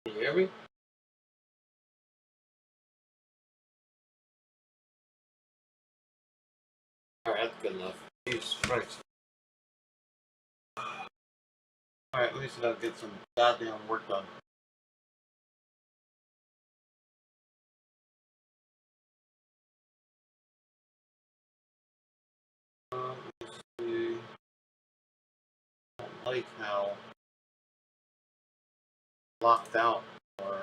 Can you hear me? Alright, that's good enough. Jesus Christ. Alright, let me see if I can get some goddamn work done. Let's see. I don't like how locked out or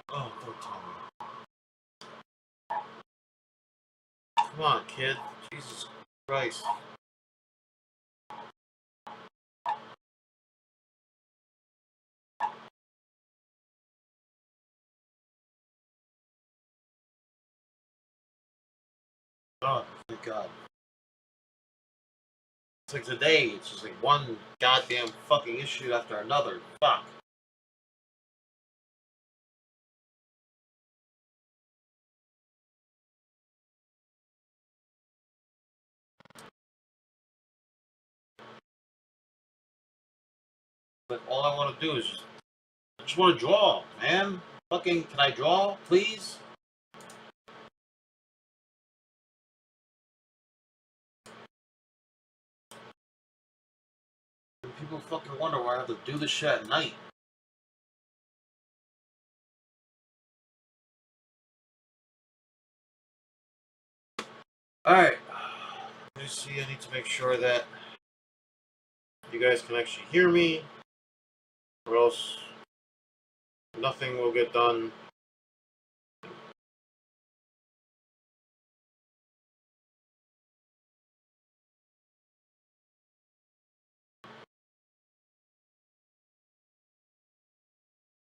oh, don't tell me. Come on, kid. Jesus Christ. Oh, thank God. It's like today, it's just like one goddamn fucking issue after another. Fuck. But all I want to do is I just want to draw, man. Fucking, can I draw, please? People fucking wonder why I have to do this shit at night. Alright. Let me see, I need to make sure that you guys can actually hear me, or else nothing will get done.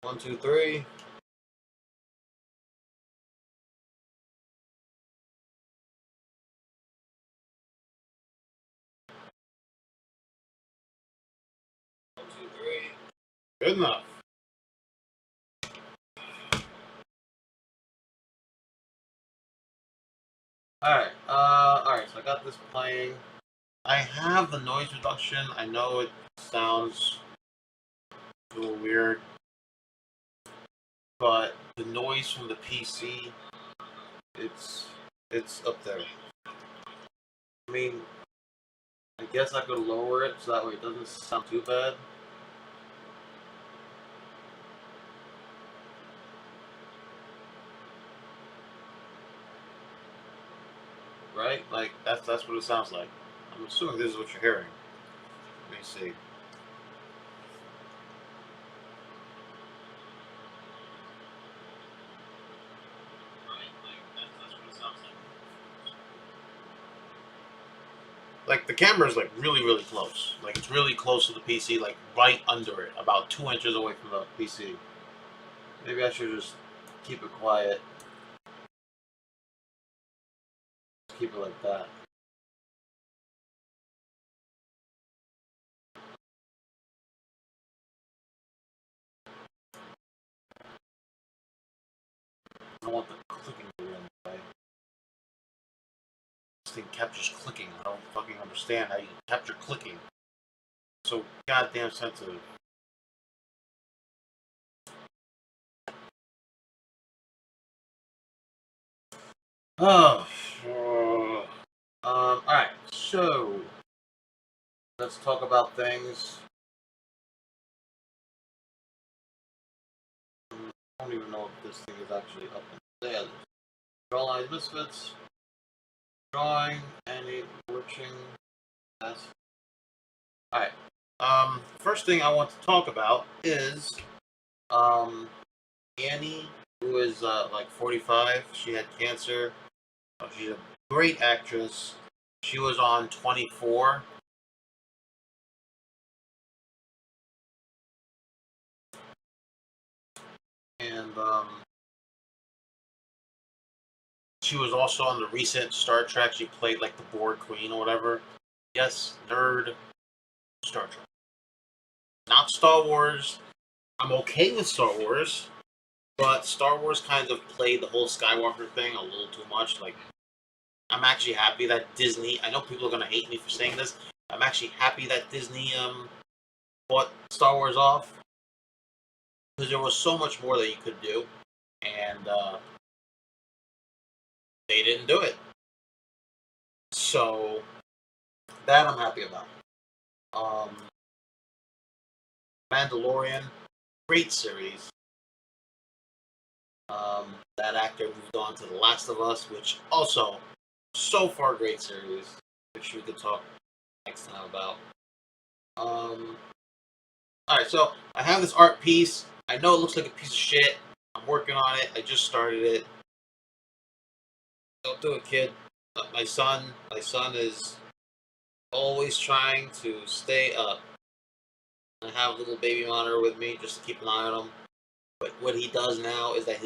One, two, three. One, two, three. Good enough. Alright, so I got this playing. I have the noise reduction. I know it sounds a little weird, but the noise from the PC, it's up there. I mean, I guess I could lower it so that way it doesn't sound too bad. Right? Like that's what it sounds like. I'm assuming this is what you're hearing. Let me see. Like the camera is like really close. Like it's really close to the PC, like right under it, about 2 inches away from the PC. Maybe I should just keep it quiet. Keep it like that. I don't want the clicking to be in the way. This thing captures clicking. I don't fucking understand how you capture clicking. So goddamn sensitive. Oh. Alright, so let's talk about things. I don't even know if this thing is actually up in there. Drawlines Misfits. Drawing, Annie Wersching. That's alright. First thing I want to talk about is Annie, who is like 45. She had cancer. She's a great actress. She was on 24. And she was also on the recent Star Trek. She played like the Borg Queen or whatever. Yes, nerd. Star Trek. Not Star Wars. I'm okay with Star Wars, but Star Wars kind of played the whole Skywalker thing a little too much. Like, I'm actually happy that Disney, I know people are going to hate me for saying this, I'm actually happy that Disney bought Star Wars off, because there was so much more that you could do, and they didn't do it. So that I'm happy about. Um, Mandalorian, great series. That actor moved on to The Last of Us, which also so far great series, which we could talk next time about. All right, so I have this art piece. I know it looks like a piece of shit. I'm working on it. I just started it. Don't do it, kid. My son is always trying to stay up. I have a little baby monitor with me just to keep an eye on him. But what he does now is that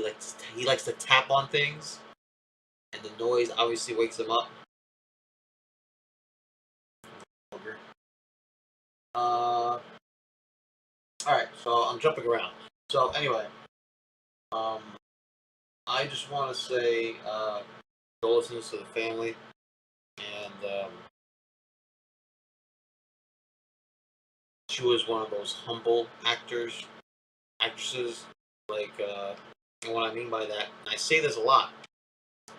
he likes to tap on things, and the noise obviously wakes him up. All right, so I'm jumping around. So anyway, um, I just want to say condolences to the family, and she was one of those humble actresses. Like, and what I mean by that, and I say this a lot.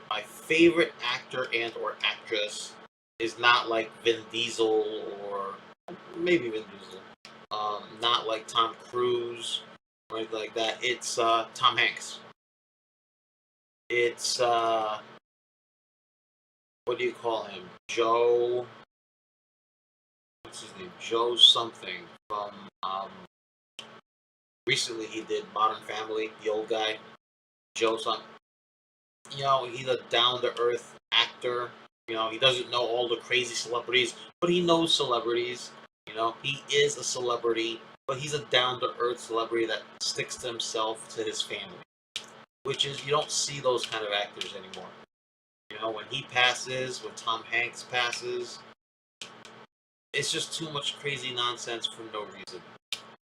My favorite actor and or actress is not like Vin Diesel or maybe Vin Diesel. Not like Tom Cruise or anything like that. It's Tom Hanks. It's what do you call him? Joe. What's his name? Joe something from. Recently, he did Modern Family. The old guy, Joe something. You know, he's a down to earth actor. You know, he doesn't know all the crazy celebrities, but he knows celebrities. You know, he is a celebrity, but he's a down to earth celebrity that sticks to himself, to his family. Which is, you don't see those kind of actors anymore. You know, when he passes, when Tom Hanks passes, it's just too much crazy nonsense for no reason.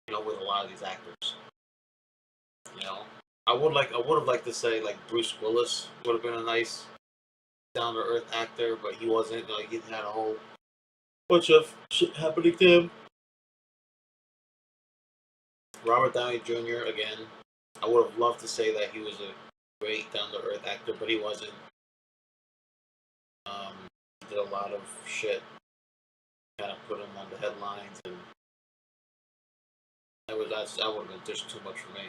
You know, with a lot of these actors. You know, I would have liked to say like Bruce Willis would have been a nice down to earth actor, but he wasn't. Like he had a whole bunch of shit happening to him. Robert Downey Jr. again. I would have loved to say that he was a great down to earth actor, but he wasn't. He did a lot of shit, kind of put him on the headlines, and that would have been just too much for me.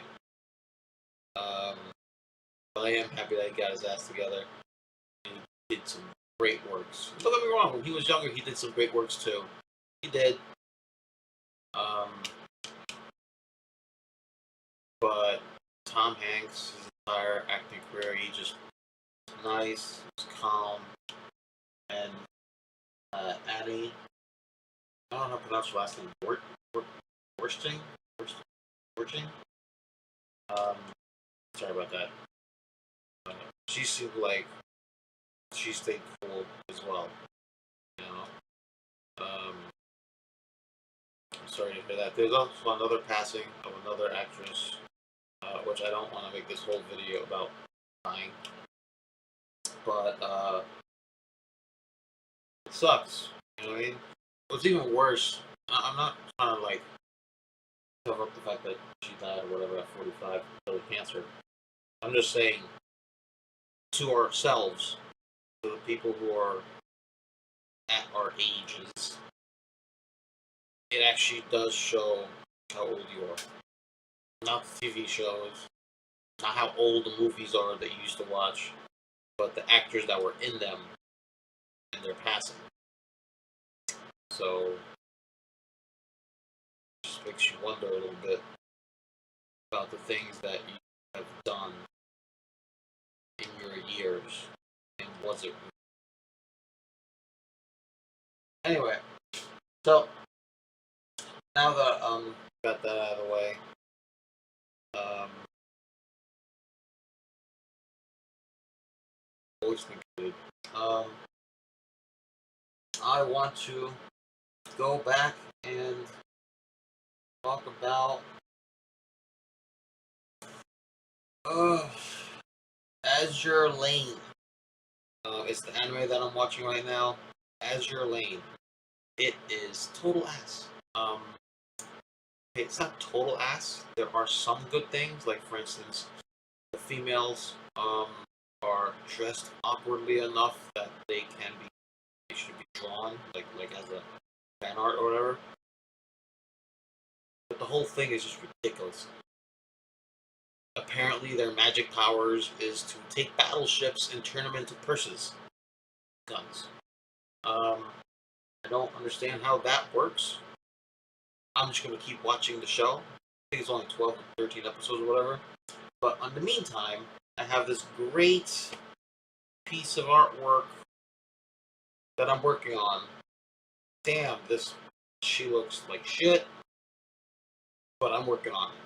But I am happy that he got his ass together and he did some great works. Don't get me wrong, when he was younger, he did some great works too. He did. Um, but Tom Hanks, his entire acting career, he just was nice, was calm, and Annie, I don't know how to pronounce her last name, Wersching? Wersching? Um, sorry about that. She seemed like she stayed cool as well. You know, I'm sorry to hear that. There's also another passing of another actress, which I don't want to make this whole video about dying, but it sucks. You know what I mean? What's even worse, I'm not trying to like cover up the fact that she died or whatever at 45 of cancer. I'm just saying to ourselves, to the people who are at our ages, it actually does show how old you are. Not the TV shows, not how old the movies are that you used to watch, but the actors that were in them and their passing. So, it just makes you wonder a little bit about the things that you have done in your years, and was it? Anyway, so now that got that out of the way, um, always think good. I want to go back and talk about uh, Azur Lane. It's the anime that I'm watching right now. Azur Lane. it is total ass. It's not total ass. There are some good things, like for instance, the females are dressed awkwardly enough that they should be drawn like as a fan art or whatever. But the whole thing is just ridiculous. Apparently, their magic powers is to take battleships and turn them into purses, guns. I don't understand how that works. I'm just going to keep watching the show. I think it's only 12 or 13 episodes or whatever. But in the meantime, I have this great piece of artwork that I'm working on. Damn, she looks like shit, but I'm working on it.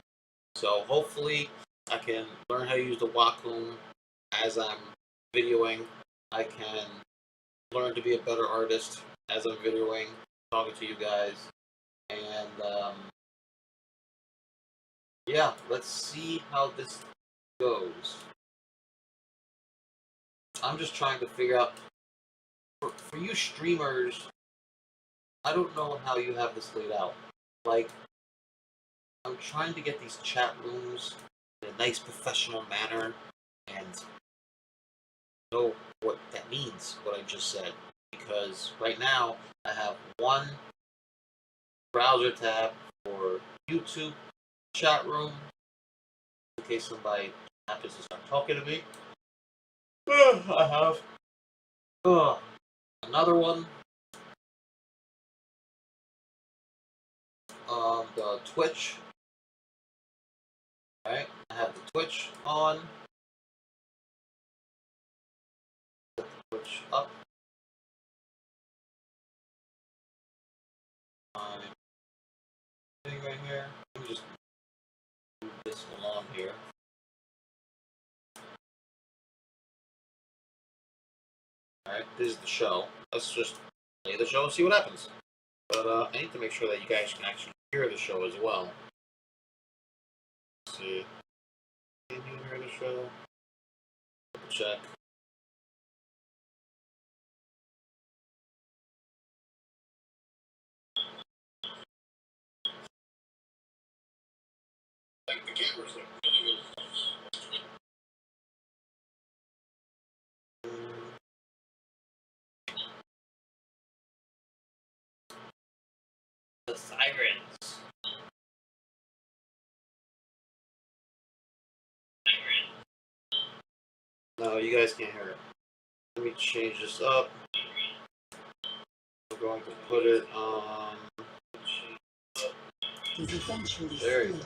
So hopefully I can learn how to use the Wacom as I'm videoing. I can learn to be a better artist as I'm videoing, talking to you guys. And yeah, let's see how this goes. I'm just trying to figure out, for you streamers, I don't know how you have this laid out. Like, I'm trying to get these chat rooms in a nice professional manner and know what that means, what I just said. Because right now, I have one browser tab for YouTube chat room, in case somebody happens to start talking to me. I have another one, the Twitch. Alright, I have the Twitch on. Set the Twitch up. My thing right here. Let me just move this along here. Alright, this is the show. Let's just play the show and see what happens. But I need to make sure that you guys can actually hear the show as well. Let's see. Can you hear the show? Check. Like the cameras look really, really close. The sirens. No, you guys can't hear it. Let me change this up. We're going to put it on. There you go.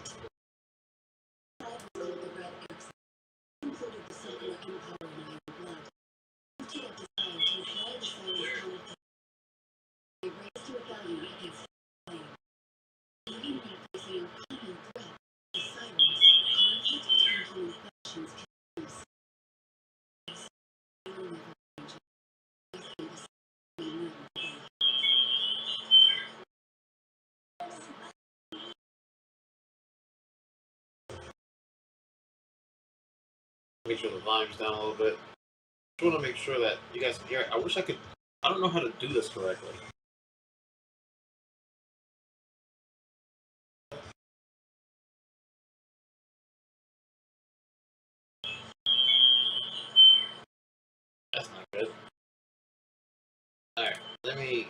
Make sure the volume's down a little bit. I want to make sure that you guys can hear it. I wish I could. I don't know how to do this correctly. That's not good. Alright, let me.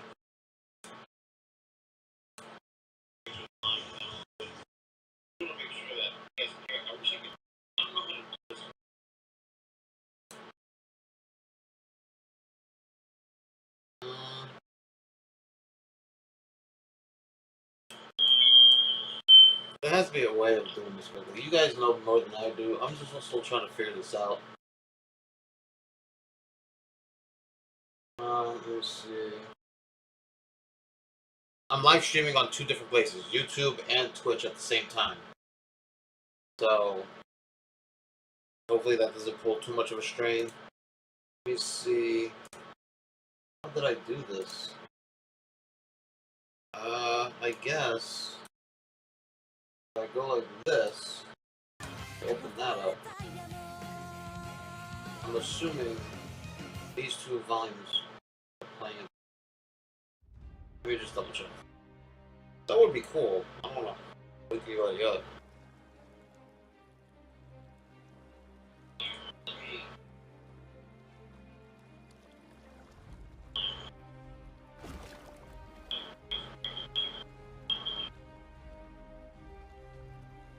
There has to be a way of doing this quickly. You guys know more than I do. I'm just still trying to figure this out. Let's see. I'm live streaming on 2 different places, YouTube and Twitch at the same time. So, hopefully that doesn't pull too much of a strain. Let me see. How did I do this? I guess if I go like this, open that up. I'm assuming these 2 volumes are playing. Let me just double check. That would be cool. I don't know. Wake everybody up.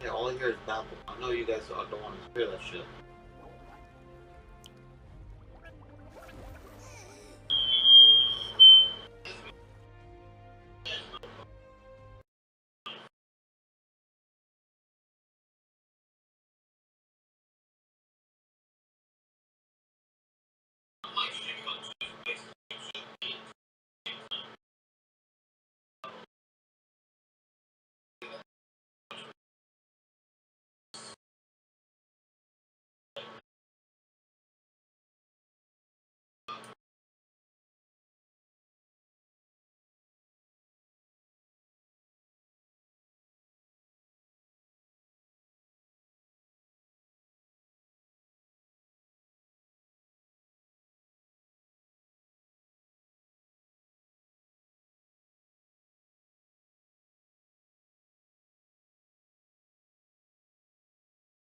Yeah, all I hear is babble. I know you guys don't want to hear that shit.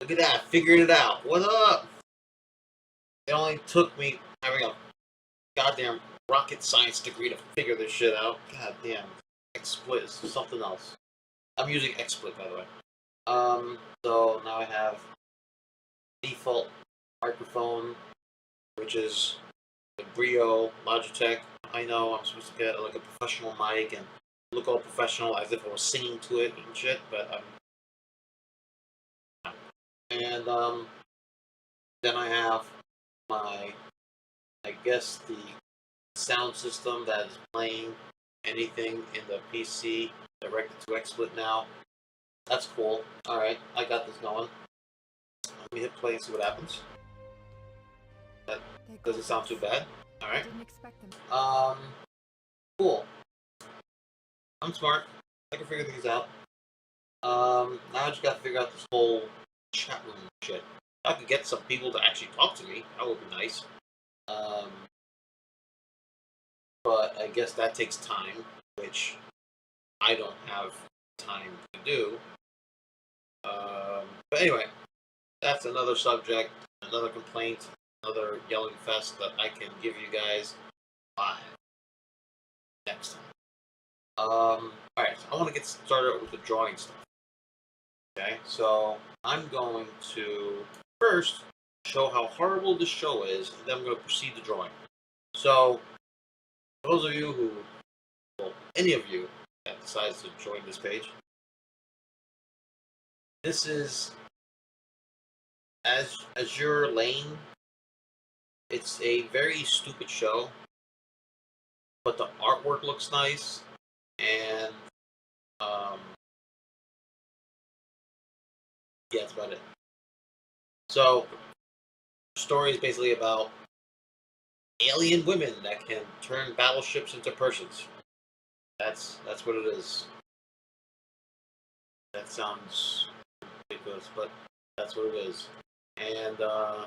Look at that, figuring it out. What up? It only took me having a goddamn rocket science degree to figure this shit out. God damn. XSplit is something else. I'm using XSplit, by the way. So now I have default microphone, which is the Brio Logitech. I know I'm supposed to get like a professional mic and look all professional as if I was singing to it and shit, but I'm not. And then I have my, I guess, the sound system that is playing anything in the PC directed to XSplit now. That's cool. Alright, I got this going. Let me hit play and see what happens. That doesn't sound too bad. Alright. Cool. I'm smart. I can figure things out. Now I just gotta figure out this whole chat room shit. If I could get some people to actually talk to me, that would be nice. But I guess that takes time, which I don't have time to do. But anyway, that's another subject, another complaint, another yelling fest that I can give you guys live next time. Alright, so I want to get started with the drawing stuff. Okay, so I'm going to first show how horrible this show is, and then I'm going to proceed to drawing. So, for those of you who, well, any of you that decides to join this page, this is Azur Lane. It's a very stupid show, but the artwork looks nice, and yeah, that's about it. So, the story is basically about alien women that can turn battleships into persons. That's what it is. That sounds ridiculous, but that's what it is. And I'm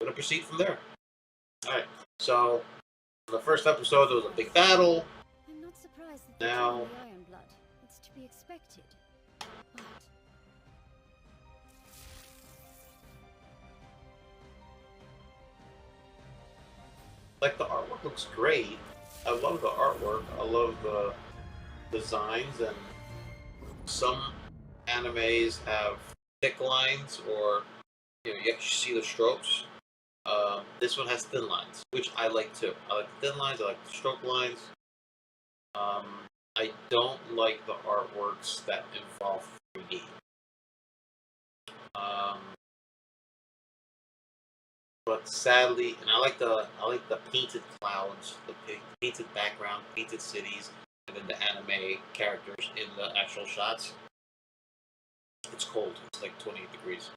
gonna proceed from there. Alright, so in the first episode there was a big battle. I'm not surprised that Now the Iron Blood. It's to be expected. But like the artwork looks great. I love the artwork. I love the designs, and some animes have thick lines, or you actually see the strokes. This one has thin lines, which I like too. I like the thin lines. I like the stroke lines. I don't like the artworks that involve 3D. But sadly, and I like the painted clouds, the painted background, painted cities, and then the anime characters in the actual shots. It's cold. It's like 28 degrees.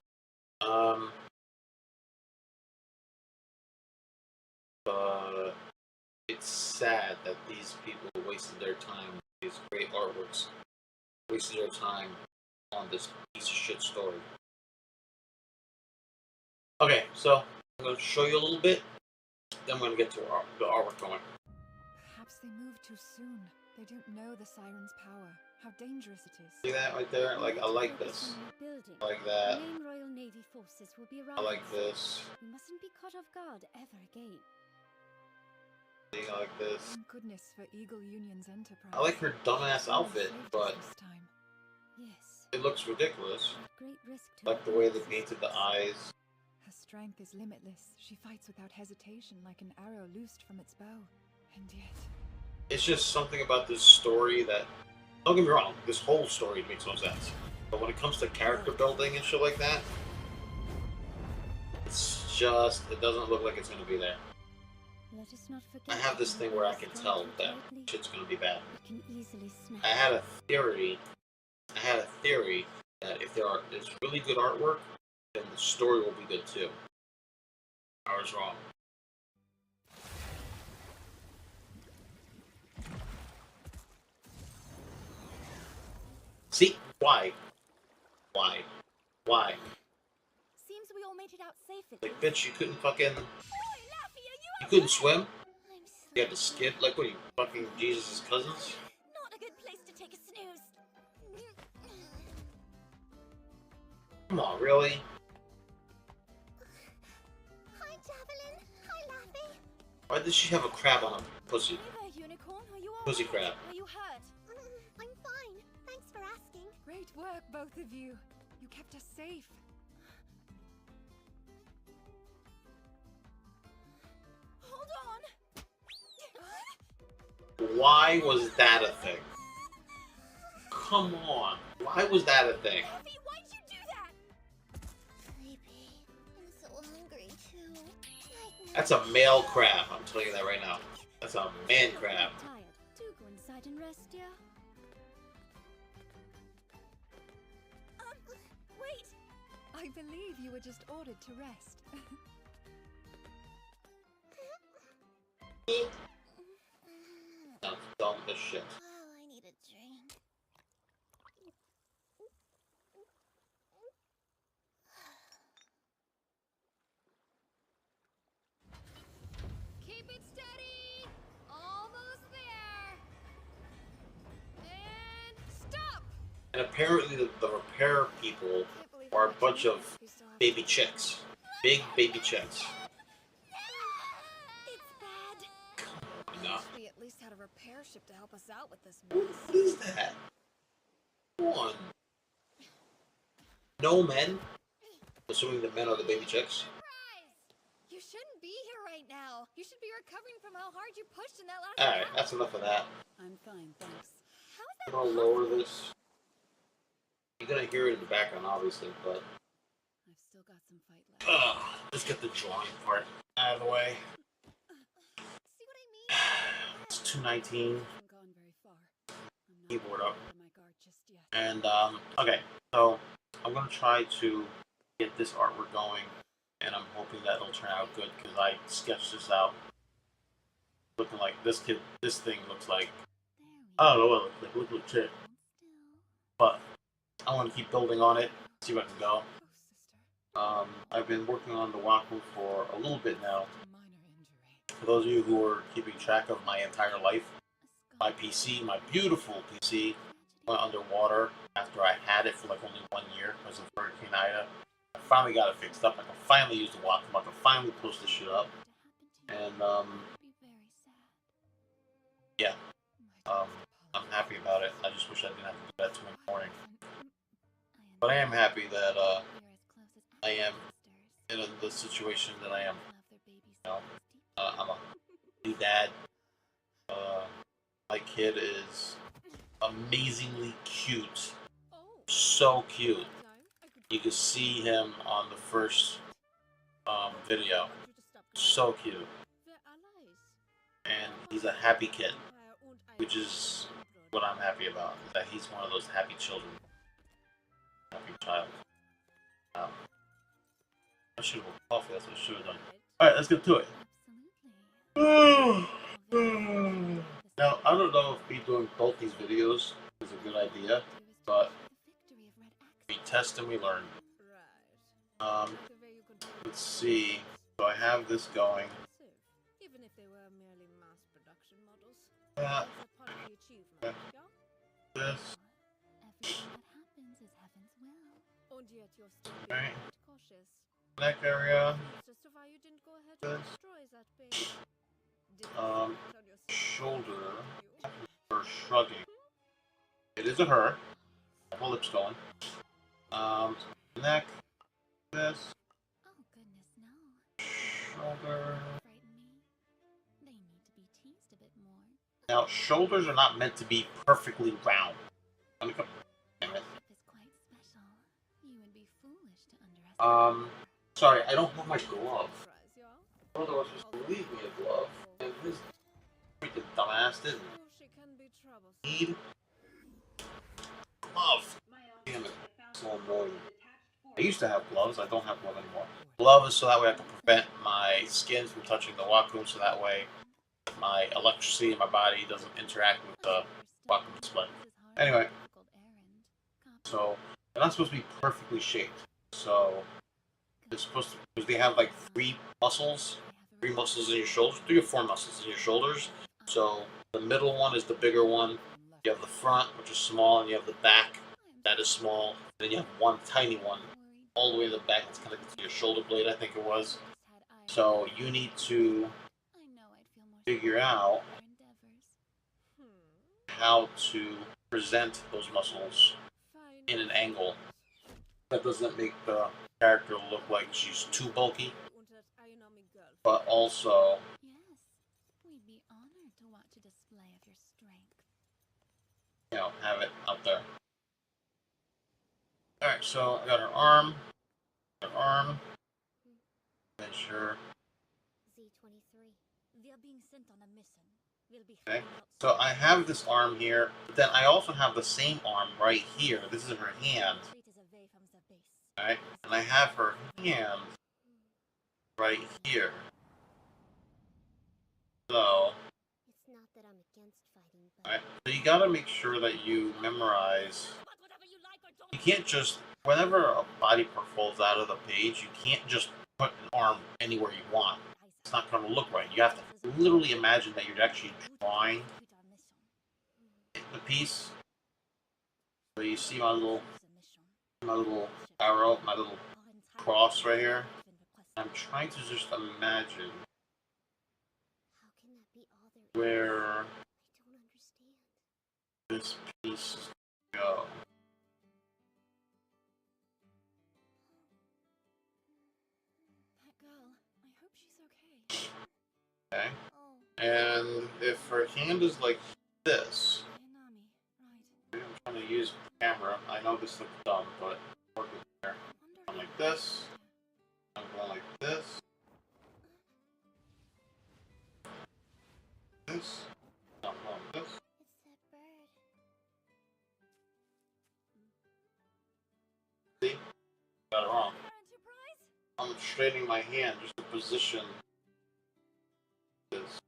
But it's sad that these people wasted their time, these great artworks, wasted their time on this piece of shit story. Okay, so I'm going to show you a little bit, then I'm going to get to the artwork going. Perhaps they moved too soon. They don't know the siren's power, how dangerous it is. See that right there? Like, I like this. I like that. The main Royal Navy forces will be I arriving like soon. this. We mustn't be caught off guard ever again. I like this. Thank goodness for Eagle Union's enterprise. I like her dumbass outfit, Saved us but this time. Yes. it looks ridiculous. At great risk to Like the our way own they painted the existence. eyes. Her strength is limitless. She fights without hesitation, like an arrow loosed from its bow. And yet, It's just something about this story that, don't get me wrong, this whole story makes no sense. But when it comes to character building and shit like that, it's just, it doesn't look like it's going to be there. Let us not I forget have this that thing when where I we can strike tell it that lightly, shit's going to be bad. it can easily snap. I had a theory that if there's really good artwork, then the story will be good too. I was wrong. See? Why? Seems we all made it out safe at Like, least. bitch, you couldn't fucking... Oi, Laffy, are You you couldn't okay? swim? I'm You had to sorry. skip? Like, what are you, fucking Jesus' cousins? Not a good place to take a snooze. Come on, really? Hi, Javelin. Hi, Laffy. Why does she have a crab on her pussy? Hey there, Unicorn. Are you all Pussy right? crab. Are you hurt? I'm fine. Thanks for asking. great work, both of you. You kept us safe. Hold on. Why was that a thing? Come on. Why was that a thing? Laffy, why'd you do that? Sleepy. I'm so hungry too. That's a male crab, I'm telling you that right now. That's a man crab. Tired. Do go inside and rest, dear. Wait. I believe you were just ordered to rest. Sounds dumb as shit. Oh, I need a drink. Keep it steady. Almost there. And stop. And apparently the repair people are a bunch of baby chicks. Big baby chicks. It's bad. No. We at least had a repair ship to help us out with this mess. What is that? Come on. No men? Assuming the men are the baby chicks. You shouldn't be here right now. You should be recovering from how hard you pushed in that last Alright, round. that's enough of that. I'm fine, thanks. How is I'm that gonna lower this. You're gonna hear it in the background, obviously, but... I've still got some fight left. Let's get the drawing part out of the way. See what I mean? It's 2:19. Hasn't gone very far. I'm not Keyboard up. out of my guard just yet. And, okay, so I'm gonna try to get this artwork going, and I'm hoping that it'll turn out good, because I sketched this out looking like this thing looks like, I don't know what it looks like, look shit. But I want to keep building on it, see where I can go. Oh, sister. I've been working on the Wacom for a little bit now. A minor injury. For those of you who are keeping track of my entire life, my PC, my beautiful PC, went underwater after I had it for like only 1 year because of Hurricane Ida. I finally got it fixed up. I can finally use the Wacom. I can finally post this shit up. And, yeah, I'm happy about it. I just wish I didn't have to do that tomorrow morning. But I am happy that, I am in the situation that I am. You know, I'm a new dad. My kid is amazingly cute. So cute. You can see him on the first video. So cute. And he's a happy kid, which is what I'm happy about. Is that he's one of those happy children. Happy child. I should have coffee, that's what I should have done. Alright, let's get to it. Now, I don't know if me doing both these videos is a good idea, but we test and we learn. Let's see. So I have this going. Even if they were merely mass production models. that. This. Everything that happens is heaven's will. And yet you're still being Right. quite cautious. Neck area. Justify you didn't go ahead and This. destroy that base. Didn't Um, reflect on your shoulder. you. Her shrugging. It is a her. Her lips going. Neck. This. Oh goodness, no. Shoulder. Frighten me. They need to be teased a bit more. Now, shoulders are not meant to be perfectly round. Let me come. Damn it. Shape is quite special. You would be foolish to underestimate. Sorry, I don't have my glove. Surprise, y'all. Brother was supposed to leave me a glove, and this freaking dumbass didn't. Oh, she can be troublesome. Need glove. Damn it. So annoying. I used to have gloves. I don't have gloves anymore. Glove is so that way I can prevent my skin from touching the Wacom, so that way my electricity in my body doesn't interact with the Wacom display. Anyway, so they're not supposed to be perfectly shaped. So it's supposed to, because they have like three muscles in your shoulders, 3 or 4 muscles in your shoulders. So the middle one is the bigger one. You have the front, which is small, and you have the back, that is small. Then you have one tiny one all the way to the back. It's connected to your shoulder blade, I think it was. So you need to figure out how to present those muscles in an angle that doesn't make the character look like she's too bulky, but also, Yes, we'd be honored to watch a display of your strength. you know, have it up there. Alright, so I got her arm. Make sure. Z-23. We are being sent on a mission. We'll be Okay. heading out So I have this arm here, but then I also have the same arm right here. This is her hand. Retreat is away from the base. Alright? And I have her hand right here. So, It's not that I'm against fighting, but alright, so you gotta make sure that you memorize. You can't just, whenever a body part falls out of the page, you can't just put an arm anywhere you want. It's not gonna look right. You have to literally imagine that you're actually drawing the piece. So you see my little arrow, my little cross right here. I'm trying to just imagine how can that be all there is? where I don't understand. this piece is gonna go. That girl, I hope she's okay. Okay? Oh, And if her hand is like this, Nami, right. I'm trying to use the camera. I know this looks dumb, but work with there. I'm like this. I'm going like this. This. I'm going this. it's that bird. See? Got it wrong. Enterprise? I'm straightening my hand just to position this.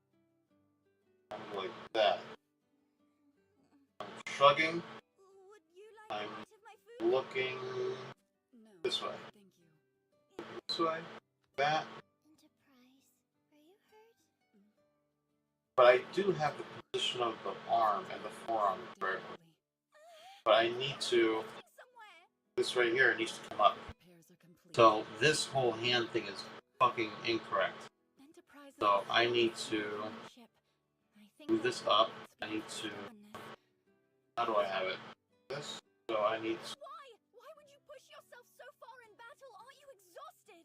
I'm like that. I'm shrugging. Would you like I'm a bite of my food? looking No. this way. Thank you. This way. That. Enterprise, are you hurt? But I do have the position of the arm and the forearm correctly. But I need to, Somewhere. this right here needs to come up. Repairs are complete. So this whole hand thing is fucking incorrect. Enterprise So I need to ship. I think move this up. I that's need what to, done. how do I have it? This. So I need to, Why? Why would you push yourself so far in battle? Aren't you exhausted?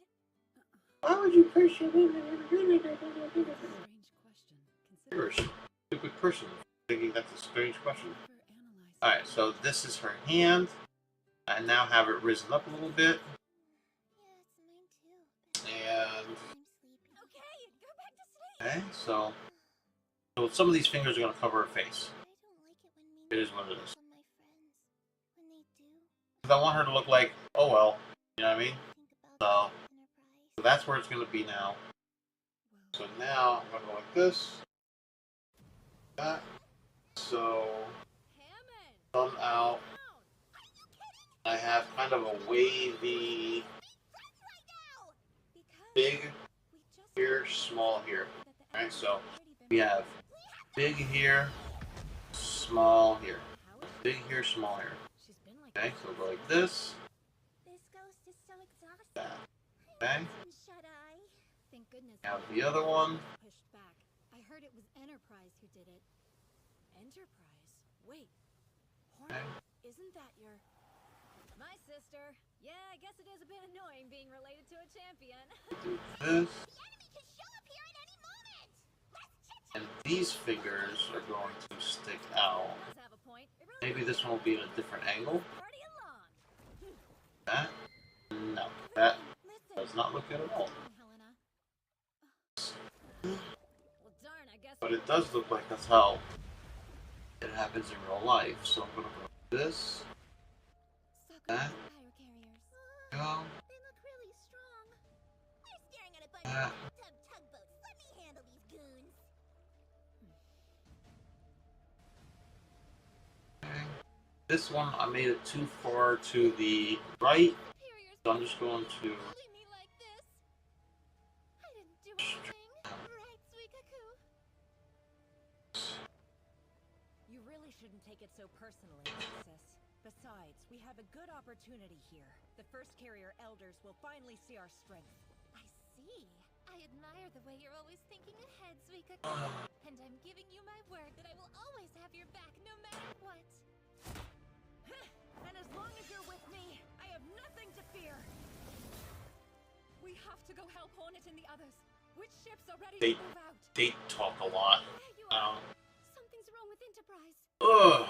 why would you push your Strange question. You're Consider a stupid person thinking that's a strange question. her analyze. Alright, so this is her hand. I now have it risen up a little bit. Yeah, it's mine too. And, I'm sleepy. Okay, go back to sleep. okay, so some of these fingers are going to cover her face. I don't like it when It is what it is. on my friends. When they do, Because I want her to look like, oh well, you know what I mean? think about So Enterprise. that's where it's going to be now. So now I'm going to go like this. That. So, Hammond! thumb out. Down! Are you kidding? I have kind of a wavy, Friends right now! Because big we just here, small here. that the Alright, enemy's so already been we have Big here, small here. Big here, small here. Okay, so we'll go like this. This ghost is so exhausted. That. Okay. Shut eye. Thank goodness. Now the other one. Pushed back. I heard it was Enterprise who did it. Enterprise? Wait. Hornet? Okay. Isn't that your... My sister. Yeah, I guess it is a bit annoying being related to a champion. Do this. The enemy can show up here at any moment. And these figures are going to stick out. Does have a point. It really Maybe this one will be at a different angle. party along. That? No. That Listen. does not look good at all. Helena. Well, darn, I guess. But it does look like that's how it happens in real life. So I'm going to go like this. That. Pyro carriers. Go. They look really strong. We're staring at a bunch That. of tugboats. Let me handle these goons. Okay. This one, I made it too far to the right. Carriers So I'm just going to... bully me like this. I didn't do anything. Right, Suikaku? You really shouldn't take it so personally, Sis. Besides, we have a good opportunity here. The first carrier elders will finally see our strength. I see. I admire the way you're always thinking ahead, Suikaku. And I'm giving you my word that I will always have your back no matter what. And as long as you're with me, I have nothing to fear. We have to go help Hornet and the others. Which ships are ready They- to move out? They talk a lot. There you are. Um, Something's wrong with Enterprise. ugh.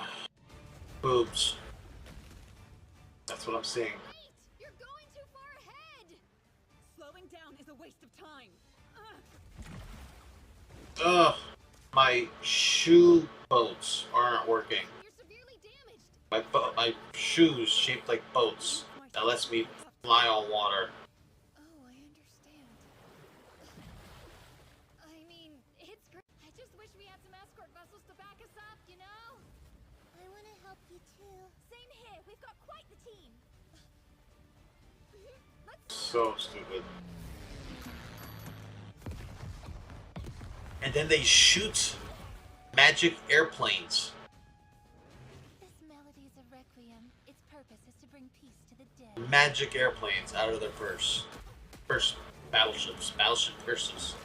Boobs. That's what I'm seeing. Wait! You're going too far ahead! Slowing down is a waste of time. Ugh. My shoe boats aren't working. You're severely damaged. My shoes shaped like boats. That lets me fly on water. Oh, I understand. I mean, it's great. I just wish we had some escort vessels to back us up, you know? I want to help you too. Same here. We've got quite the team. Let's So stupid. And then they shoot magic airplanes. This melody is a requiem. Its purpose is to bring peace to the dead. Magic airplanes out of their first battleships. Battleship curses.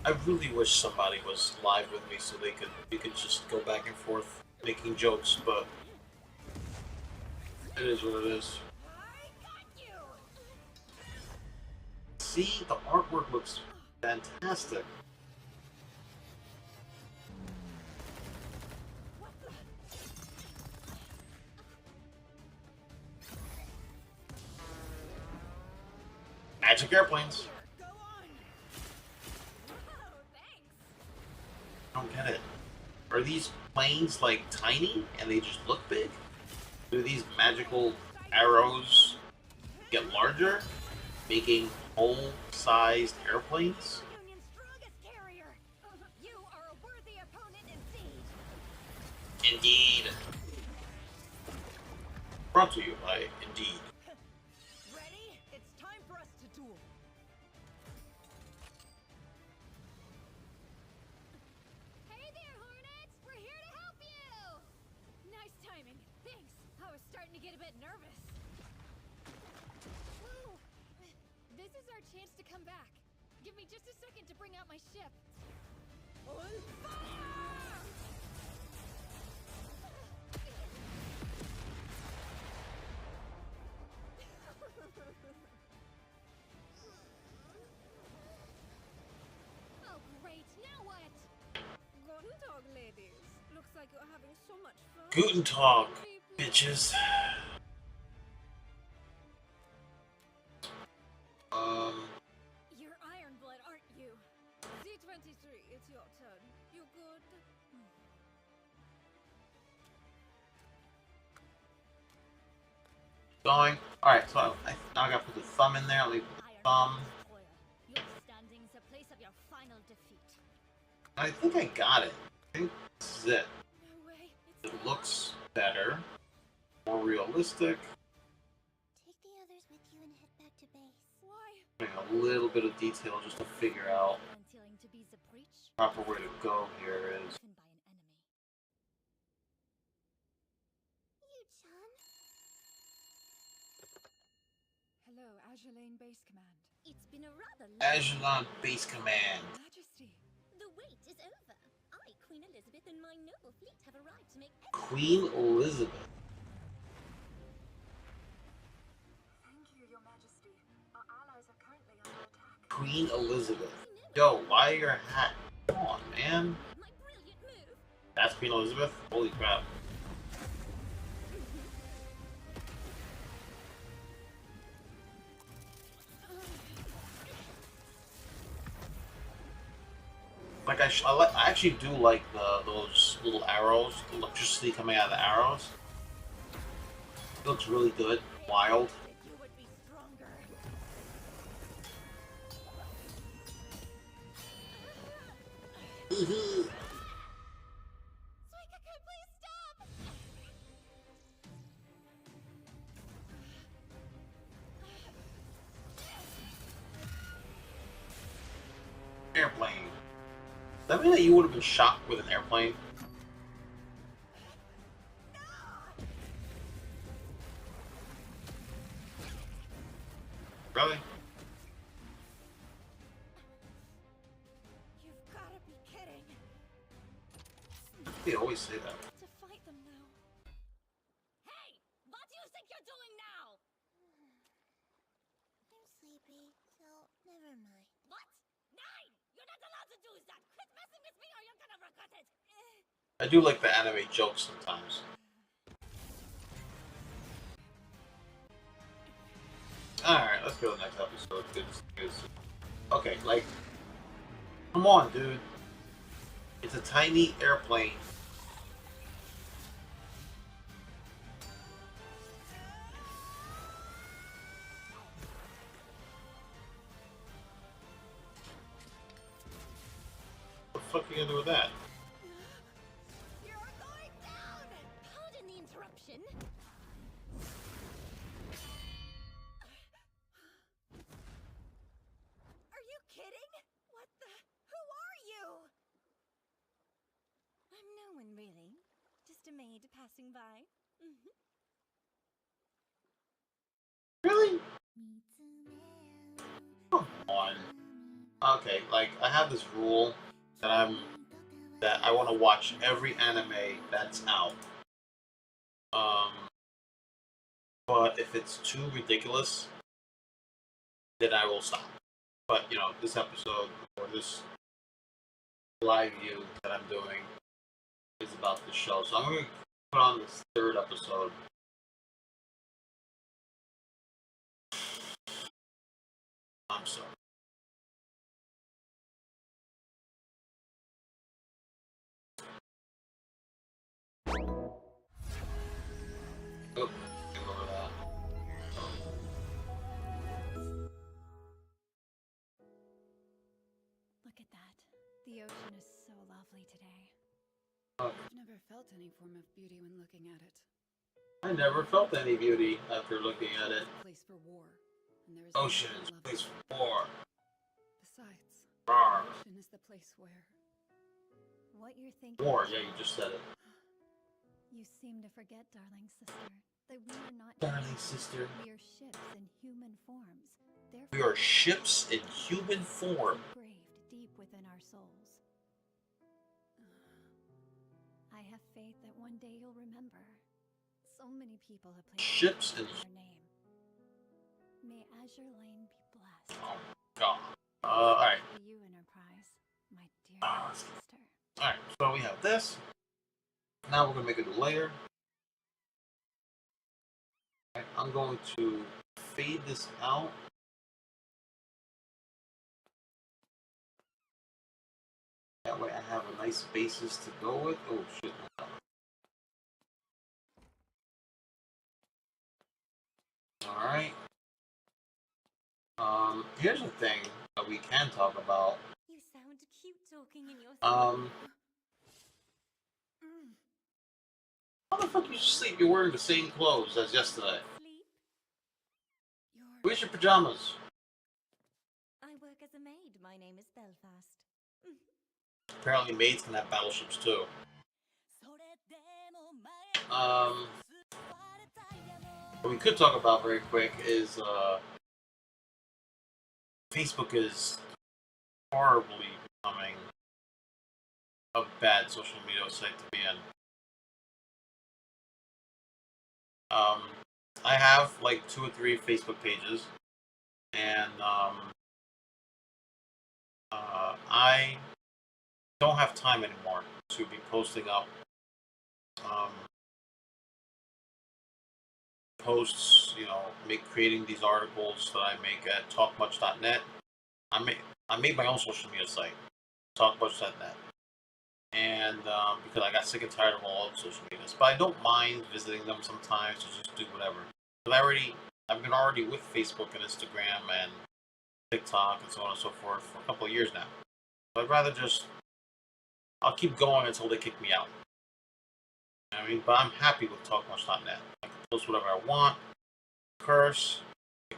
I really wish somebody was live with me so we could just go back and forth making jokes, but it is what it is. I got you! See, the artwork looks fantastic. Magic airplanes. Go on! Oh, thanks. I don't get it. Are these planes like tiny and they just look big? Do these magical arrows get larger, making whole-sized airplanes? Union's strongest carrier! You are a worthy opponent indeed! Indeed. Brought to you by Indeed. Ready? It's time for us to duel. Hey there, Hornets! We're here to help you! Nice timing. Thanks. I was starting to get a bit nervous. Whoa! This is our chance to come back. Give me just a second to bring out my ship. On fire! Oh, great. Now what? Guten Tag, ladies. Looks like you're having so much fun. Guten Tag, bitches. You're Ironblood, aren't you? Z23, it's your turn. You good? Going. Alright, so now I gotta put the thumb in there. I'll leave the thumb. Your standing's a place of your final defeat. I think I got it. I think this is it. No way. It looks better. More realistic. Take the others with you and head back to base. Why? Make doing a little bit of detail just to figure out Volunteering to be the breach. proper way to go here is. Even by an enemy. You-chan? Hello, Azur Lane Base Command. It's been a rather long Azur Lane Base Command. Majesty. The wait is over. I, Queen Elizabeth, and my noble fleet have arrived to make Queen Elizabeth. Thank you, Your Majesty. Our allies are currently under attack. Queen Elizabeth. Yo, why your hat? Come on, man. my brilliant move. That's Queen Elizabeth? Holy crap. Like I actually do like those little arrows, the electricity coming out of the arrows. It looks really good, wild. You would be stronger. Suika, please stop! Airplane. Does that mean that you would have been shot with an airplane? Really? You've got to be kidding. They always say that. To fight them now. Hey! What do you think you're doing now? I'm sleepy, so never mind. What? Nine! You're not allowed to do that! Quit messing with me or you're gonna regret it! I do like the anime jokes sometimes. Alright, let's go to the next episode. Okay, like, come on, dude. It's a tiny airplane. What the fuck are you gonna do with that? You're going down! Pardon the interruption. Are you kidding? What the? Who are you? I'm no one, really. Just a maid passing by. Really? Come on. Okay, like, I have this rule that I want to watch every anime that's out. But if it's too ridiculous, then I will stop. But, you know, this episode, or this live view that I'm doing, is about the show. So I'm going to put on this third episode. I'm sorry. Oh, get over that. Look at that. The ocean is so lovely today. Oh. I've never felt any form of beauty when looking at it. I never felt any beauty after looking at it. A place for war, and there is Ocean is nothing a place lovely. for war. Besides, Rawr. the ocean is the place where What you're thinking? War, yeah, you just said it. You seem to forget, darling sister, that we are not Darling humans. sister. We are ships in human forms. Therefore, We are ships in human form. engraved deep within our souls. I have faith that one day you'll remember. So many people have placed Ships their in- faith in your name. May Azur Lane be blessed. Oh, God. Alright. For you, Enterprise, my dear let's sister. Alright, so we have this. Now we're going to make a new layer. Alright, I'm going to fade this out. That way I have a nice basis to go with. Oh, shit. Alright. Here's a thing that we can talk about. You sound cute talking in your How the fuck you sleep? You're wearing the same clothes as yesterday. sleep. you're Where's your pajamas? my name is Belfast. Apparently maids can have battleships too. What we could talk about very quick is Facebook is horribly becoming a bad social media site to be in. I have like 2 or 3 Facebook pages, and I don't have time anymore to be posting up posts, creating these articles that I make at talkmuch.net. I made my own social media site, talkmuch.net, and because I got sick and tired of all the social medias, but I don't mind visiting them sometimes to just do whatever. But I've been already with Facebook and Instagram and TikTok and so on and so forth for a couple of years now. So I'd rather I'll keep going until they kick me out. You know what I mean? But I'm happy with talkmuch.net. I can post whatever I want, curse,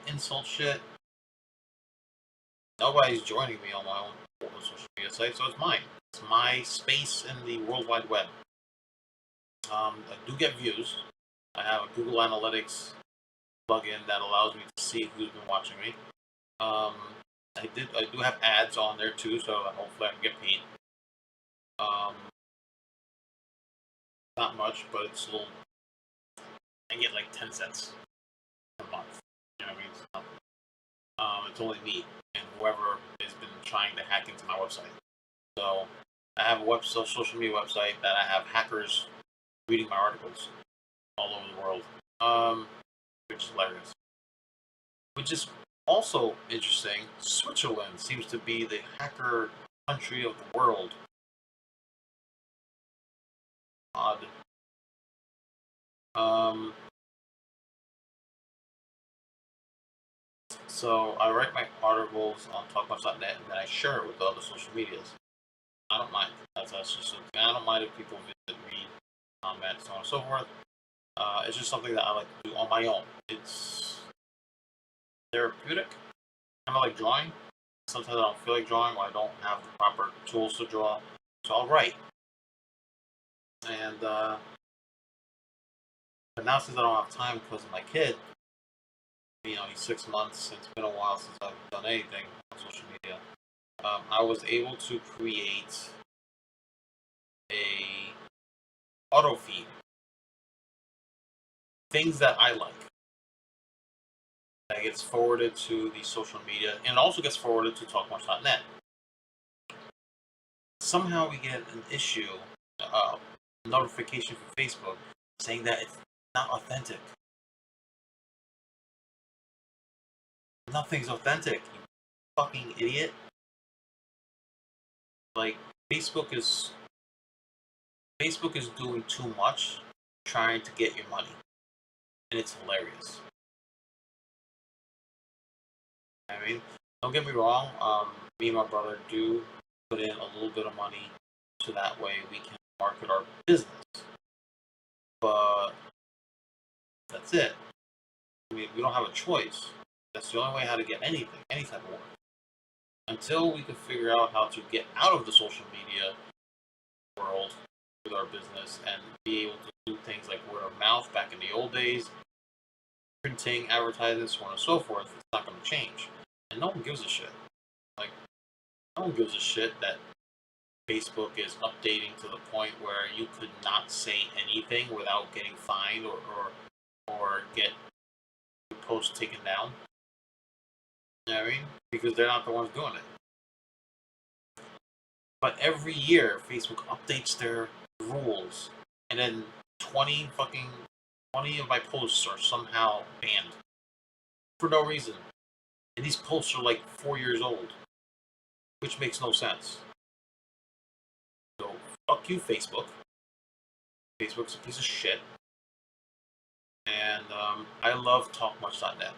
insult shit. Nobody's joining me on my own social media site, so it's mine. It's my space in the World Wide Web. I do get views. I have a Google Analytics plugin that allows me to see who's been watching me. I do have ads on there too, so hopefully I can get paid. Not much, but it's a little. I get like 10 cents a month. You know what I mean? It's only me and whoever has been trying to hack into my website. So I have a social media website that I have hackers reading my articles all over the world, which is hilarious. Which is also interesting. Switzerland seems to be the hacker country of the world. Odd. So I write my articles on talkmuch.net and then I share it with the other social medias. I don't mind. That's just something. I don't mind if people visit, read, comment, so on and so forth. It's just something that I like to do on my own. It's therapeutic, kind of like drawing. Sometimes I don't feel like drawing or I don't have the proper tools to draw, so I'll write. And but now since I don't have time because of my kid, he's 6 months, and it's been a while since I've done anything on social media. I was able to create a auto feed. Things that I like. That gets forwarded to the social media, and it also gets forwarded to talkmuch.net. Somehow we get an issue, notification from Facebook saying that it's not authentic. Nothing's authentic, you fucking idiot. Like, Facebook is doing too much trying to get your money. And it's hilarious. I mean, don't get me wrong, me and my brother do put in a little bit of money so that way we can market our business. But that's it. I mean, we don't have a choice. That's the only way how to get anything, any type of work. Until we can figure out how to get out of the social media world with our business and be able to do things like word of mouth back in the old days, printing, advertisements, so on and so forth, it's not going to change. And no one gives a shit. Like, no one gives a shit that Facebook is updating to the point where you could not say anything without getting fined or get your post taken down. You know what I mean? Because they're not the ones doing it. But every year, Facebook updates their rules, and then 20 of my posts are somehow banned for no reason. And these posts are like 4 years old, which makes no sense. So, fuck you, Facebook. Facebook's a piece of shit. And I love talkmuch.net.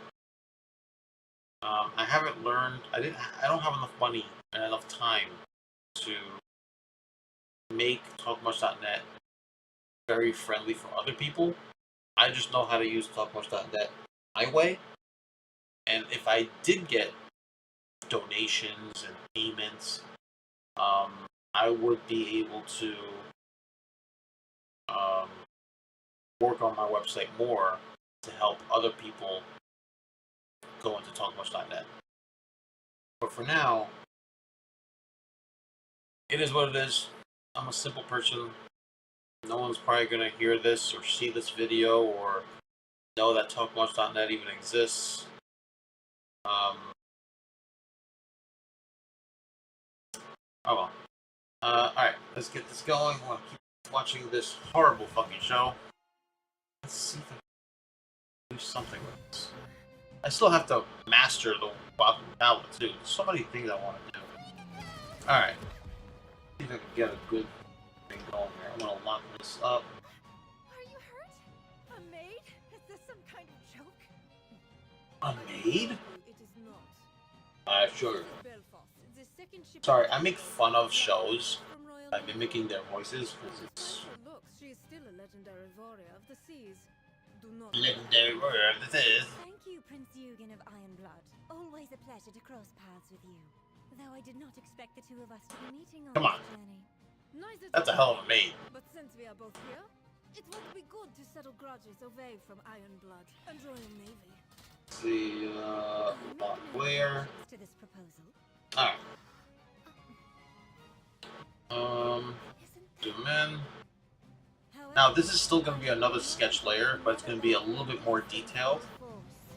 I haven't learned. I don't have enough money and enough time to make talkmuch.net very friendly for other people. I just know how to use talkmuch.net my way. And if I did get donations and payments, I would be able to work on my website more to help other people go into talkmuch.net. But for now, it is what it is. I'm a simple person. No one's probably going to hear this or see this video or know that talkmuch.net even exists. Oh well. Alright, let's get this going. I want to keep watching this horrible fucking show. Let's see if I can do something with this. I still have to master the bottom tablet too. There's so many things I want to do. Alright. See if I can get a good thing going here. I'm gonna lock this up. Are you hurt? A maid? Is this some kind of joke? A maid? It is not. Sure. Belfast, the second ship. Sorry, I make fun of shows by mimicking their voices because it's Look, she is still a legendary warrior of the seas. Do not. legendary word. This is. Thank you, Prince Eugen of Ironblood. Always a pleasure to cross paths with you. Though I did not expect the two of us to be meeting on Come on. this journey. Neither That's a hell of a maid. But since we are both here, it would be good to settle grudges away from Ironblood and Royal Navy. Let's see, about where? To this proposal. Alright. Zoom in. Now, this is still going to be another sketch layer, but it's going to be a little bit more detailed.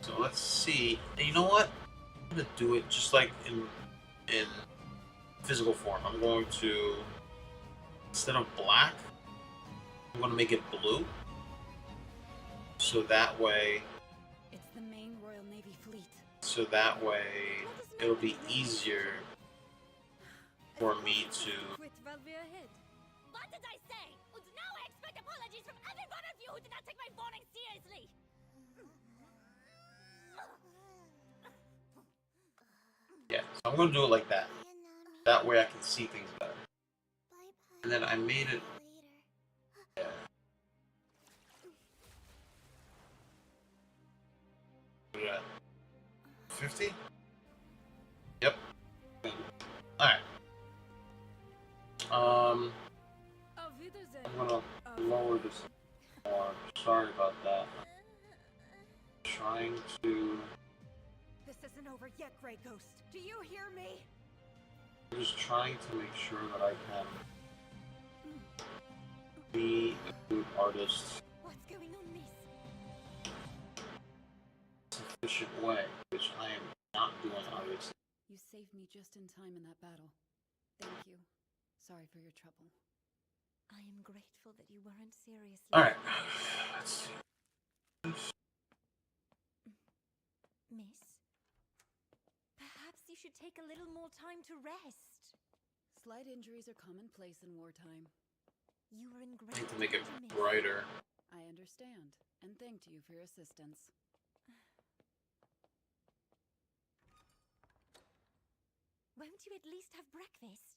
So let's see. And you know what? I'm going to do it just like in physical form. I'm going to, instead of black, I'm going to make it blue. So that way, It's the main Royal Navy fleet. it'll be easier for me to. Quit while we're ahead. What did I say? And now I expect apologies from every one of you who did not take my warning seriously! Yeah, so I'm going to do it like that. That way I can see things better. And then I made it. Yeah. What is that? 50? Yep. Alright. Auf Wiedersehen. I'm gonna lower this more. Sorry about that. Trying to. This isn't over yet, Grey Ghost. Do you hear me? I'm just trying to make sure that I can be a good artist What's going on, miss? in a sufficient way, which I am not doing, obviously. You saved me just in time in that battle. Thank you. Sorry for your trouble. I am grateful that you weren't seriously. Alright. Let's see. Miss, perhaps you should take a little more time to rest. Slight injuries are commonplace in wartime. You were in I great need to make it danger, miss. brighter. I understand, and thanked you for your assistance. Won't you at least have breakfast?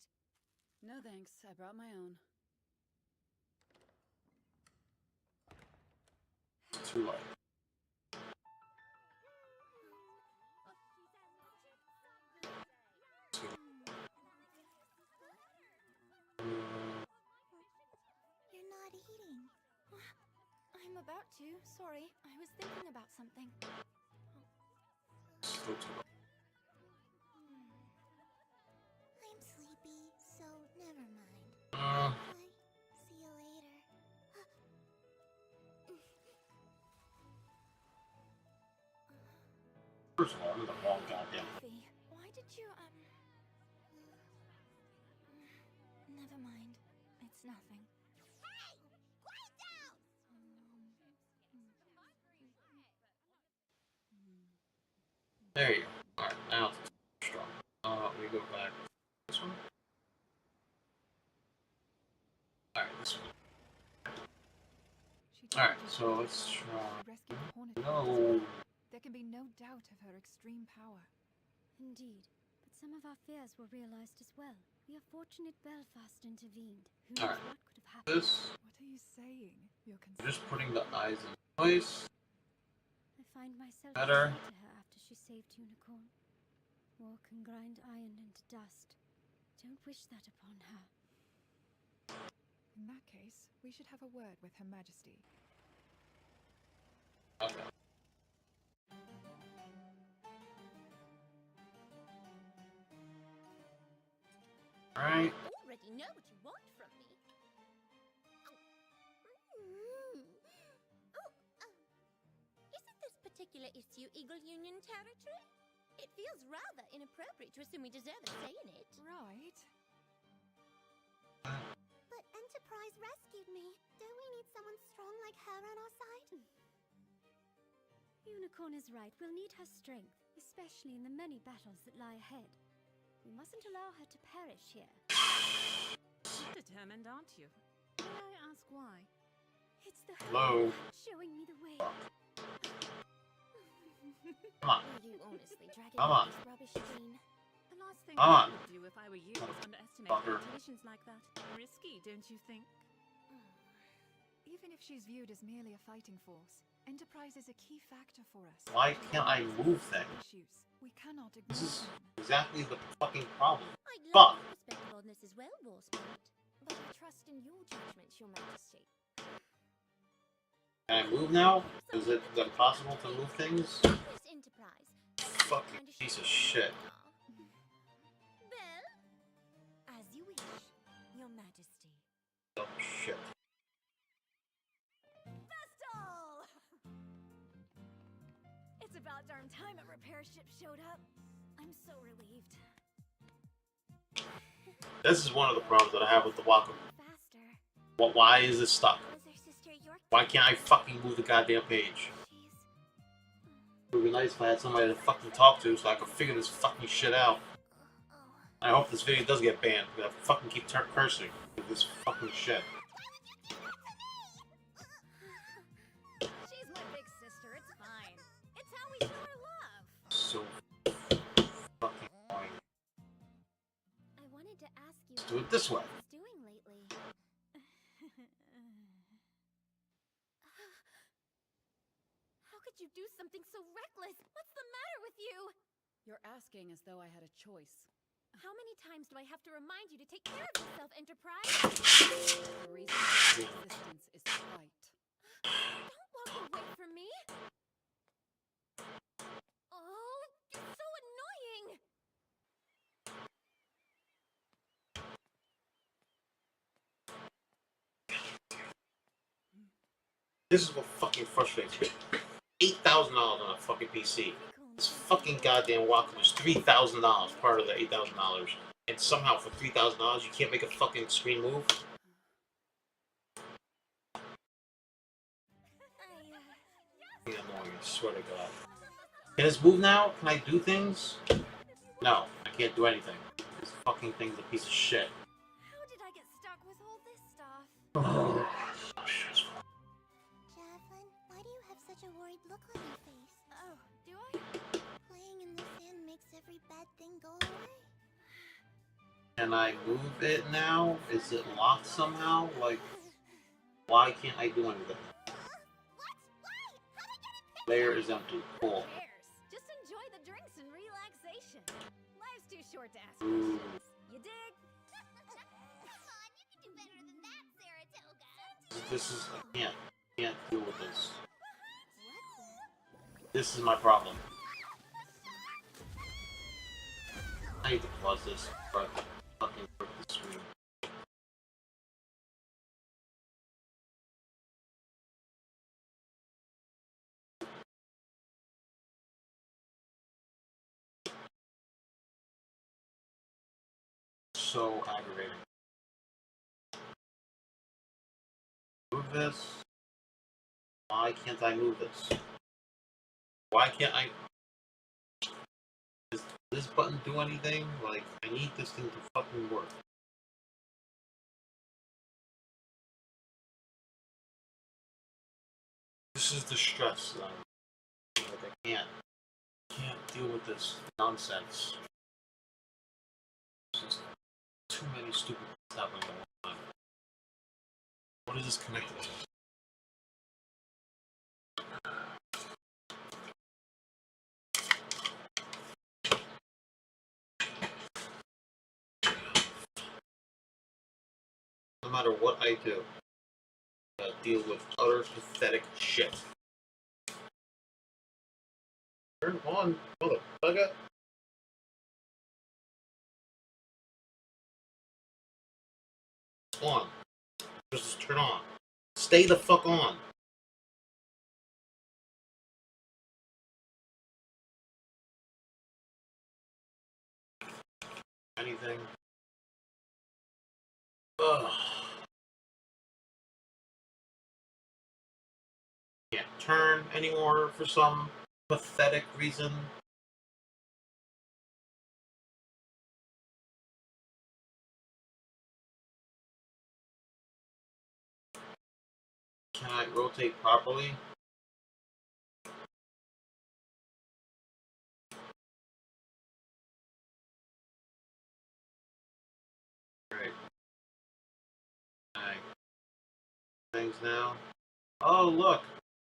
No thanks, I brought my own. It's too light. You're not eating. I'm about to. Sorry, I was thinking about something. Still too light. I'm sleepy, so never mind. Uh, Bye. See you later. First of all, I'm in the wrong goddamn. Fee, why did you, Never mind. It's nothing. Hey! Quiet down! There you go. Alright, now it's strong. We go back. This one? Alright, this one. She Alright, told you so let's she try. rescued Hornet. No. There can be no doubt of her extreme power. Indeed, but some of our fears were realized as well. We are fortunate Belfast intervened. Who knows Alright. what could have happened? This. What are you saying? You're Just putting the eyes in place. I find myself Better. drawn to her after she saved Unicorn. Walk and grind iron into dust. Don't wish that upon her. In that case, we should have a word with Her Majesty. Okay. Alright. I already know what you want from me. Isn't this particular issue Eagle Union territory? It feels rather inappropriate to assume we deserve a say in it. Right. But Enterprise rescued me. Don't we need someone strong like her on our side? Unicorn is right. We'll need her strength, especially in the many battles that lie ahead. We mustn't allow her to perish here. Determined, aren't you? May I ask why? It's the Hello. showing me the way. Come on. Will you honestly drag Come on. this rubbish queen? The last thing Come I on. would do if I were you was underestimate Fucker. temptations like that. Risky, don't you think? Even if she's viewed as merely a fighting force, Enterprise is a key factor for us. Why can't I move things? Issues. We cannot ignore This is them. exactly the fucking problem. I'd Fuck. love your perspective on this as well, War Spirit. But I trust in your judgment, Your Majesty. Can I move now? Is it possible to move things? This Enterprise. Fucking piece of shit. Well, As you wish, Your Majesty. Oh shit. Vestal! It's about darn time a repair ship showed up. I'm so relieved. This is one of the problems that I have with the Wacom. faster. Well, why is it stuck? Was her sister York? Why can't I fucking move the goddamn page? It would be nice if I had somebody to fucking talk to so I could figure this fucking shit out. I hope this video does get banned because I fucking keep cursing with this fucking shit. She's my big sister, it's fine. It's how we show our love. So fucking annoying. I wanted to ask you Let's do it this way. what he's doing lately. How could you do something so reckless? What's the matter with you? You're asking as though I had a choice. How many times do I have to remind you to take care of yourself, Enterprise? The reason for my existence is to fight. Don't walk away from me. Oh, you're so annoying. This is what fucking frustrates me. $8,000 on a fucking PC. This fucking goddamn Wacom is $3,000, part of the $8,000. And somehow for $3,000 you can't make a fucking screen move? Fucking annoying, I swear to God. Can this move now? Can I do things? No, I can't do anything. This fucking thing's a piece of shit. How did I get stuck with all this stuff? So stressful. Javelin, why do you have such a worried look on your face? Oh, do I? Playing in the sand makes every bad thing go away. Can I move it now? Is it locked somehow? Like, why can't I do anything? What? Why? How did I get it? Layer is empty. Cool. Who cares? Just enjoy the drinks and relaxation. Life's too short to ask Ooh. questions. You dig? Come on, you can do better than that, Saratoga. This is, I can't deal with this. What? This is my problem. I need to pause this for fucking break the screen. So aggravating. Move this. Why can't I move this? Why can't I? Does this button do anything? Like, I need this thing to fucking work. This is the stress that like, I can't deal with this nonsense. It's just too many stupid things happening at one time. What is this connected to? matter what I do. Deal with utter pathetic shit. Turn on, motherfucker. On. Just turn on. Stay the fuck on. Anything? Ugh. Can't turn anymore for some pathetic reason. Can I rotate properly? Great. Things now. Oh, look!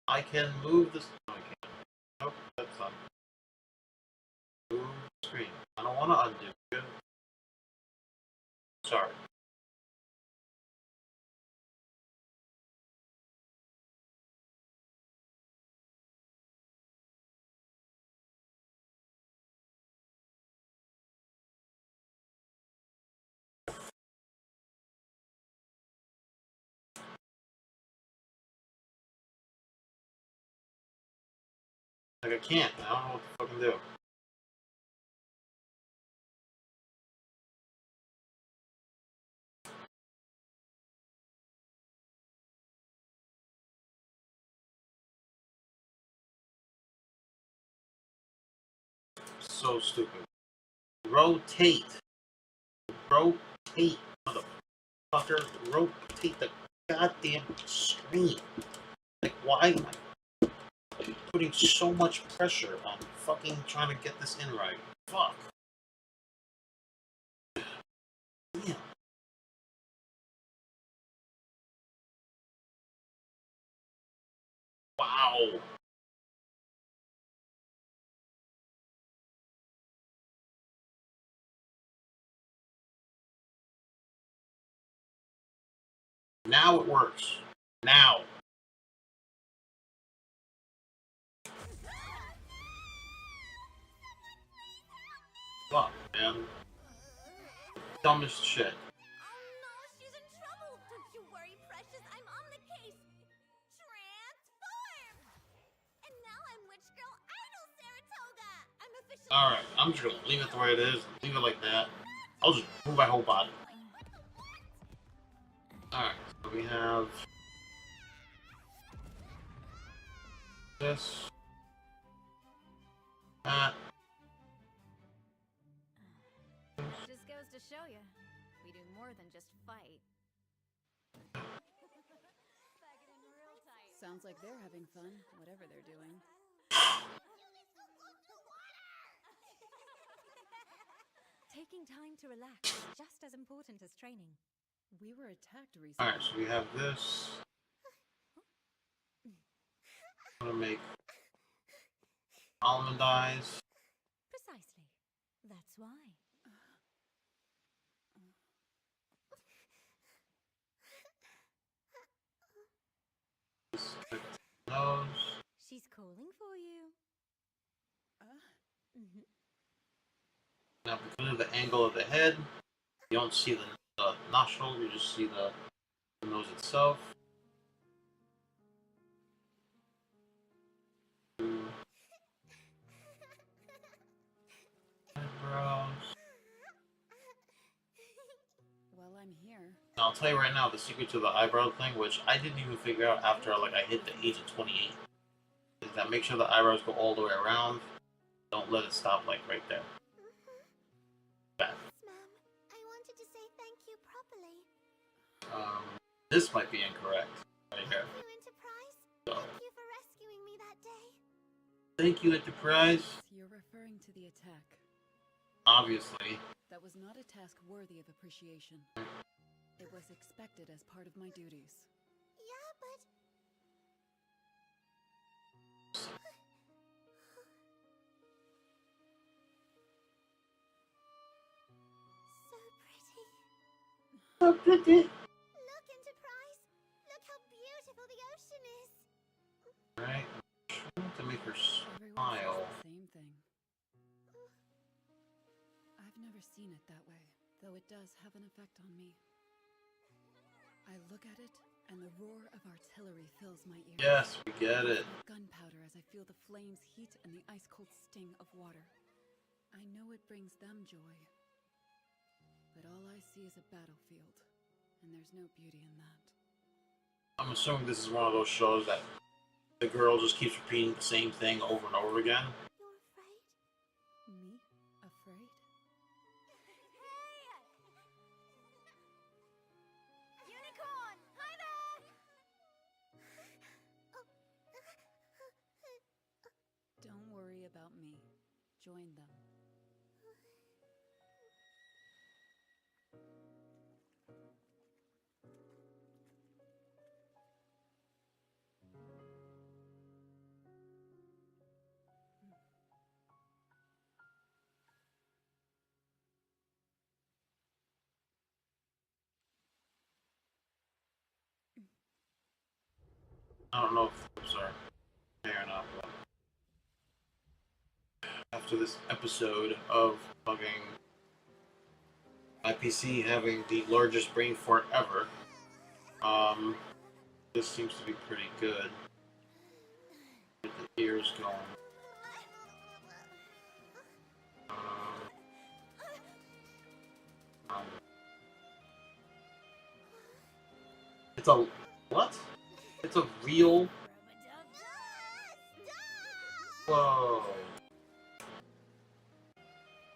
I can move this. No, I can't. Nope, that's not. Move the screen. I don't want to undo it. Sorry. Like, I can't. I don't know what to fucking do. So stupid. Rotate. Rotate. Motherfucker. Rotate the goddamn screen. Like, why am I putting so much pressure on fucking trying to get this in right? Fuck. Damn. Wow. Now it works. Now. Fuck, man. Dumbest shit. Oh no, she's in trouble! Don't you worry, precious. I'm on the case. Transform! And now I'm Witch Girl Idol Saratoga! I'm officially... Alright, I'm just gonna leave it the way it is. Leave it like that. I'll just move my whole body. Alright, so we have this. That. Just goes to show you, we do more than just fight. Sounds like they're having fun, whatever they're doing. Taking time to relax is just as important as training. We were attacked recently. Alright, so we have this. I'm gonna make almond eyes. Precisely. That's why. Nose. She's calling for you. Now, because of the angle of the head, you don't see the nostril, you just see the nose itself. Eyebrows. Well, I'm here. Now, I'll tell you right now, the secret to the eyebrow thing, which I didn't even figure out after like I hit the age of 28, is that make sure the eyebrows go all the way around. Don't let it stop like right there. Bad. Ma'am, I wanted to say thank you properly. This might be incorrect right here. Thank you, Enterprise. So, Thank you for rescuing me that day. thank you, Enterprise. You're referring to the attack. Obviously. That was not a task worthy of appreciation. It was expected as part of my duties. Yeah, but... So pretty. So pretty. Look expression is. Right? I'm trying to make her Everyone smile. says the same thing. I've never seen it that way, though it does have an effect on me. I look at it, and the roar of artillery fills my ears. Yes, we get it. Gunpowder as I feel the flames heat and the ice-cold sting of water. I know it brings them joy. But all I see is a battlefield, and there's no beauty in that. I'm assuming this is one of those shows that the girl just keeps repeating the same thing over and over again. You're afraid? Me? Afraid? Hey! Unicorn! Hi there! Don't worry about me. Join them. I don't know if those are fair or not, but after this episode of fucking my PC having the largest brain fart ever, this seems to be pretty good. Get the ears going. It's a what? It's a real. Whoa!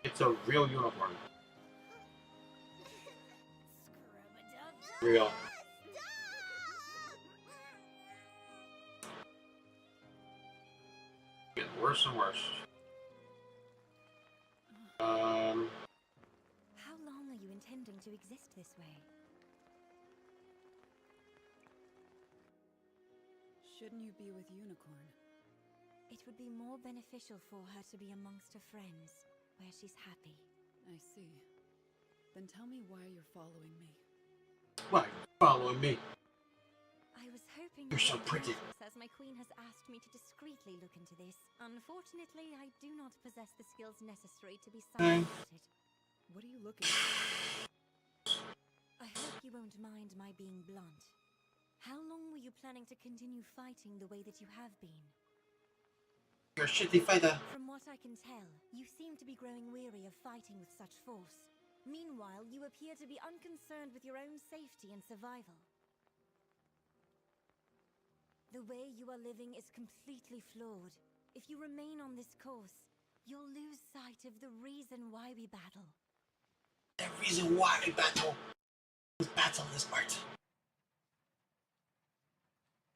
It's a real unicorn. Real. Getting worse and worse. How long are you intending to exist this way? Shouldn't you be with Unicorn? It would be more beneficial for her to be amongst her friends, where she's happy. I see. Then tell me why you're following me. Why are you following me? I was hoping You're so you would pretty. perhaps, as my queen has asked me to discreetly look into this. Unfortunately, I do not possess the skills necessary to be silent about it. What are you looking for? I hope you won't mind my being blunt. How long were you planning to continue fighting the way that you have been? You're a shitty fighter. From what I can tell, you seem to be growing weary of fighting with such force. Meanwhile, you appear to be unconcerned with your own safety and survival. The way you are living is completely flawed. If you remain on this course, you'll lose sight of the reason why we battle. The reason why we battle is battle this part.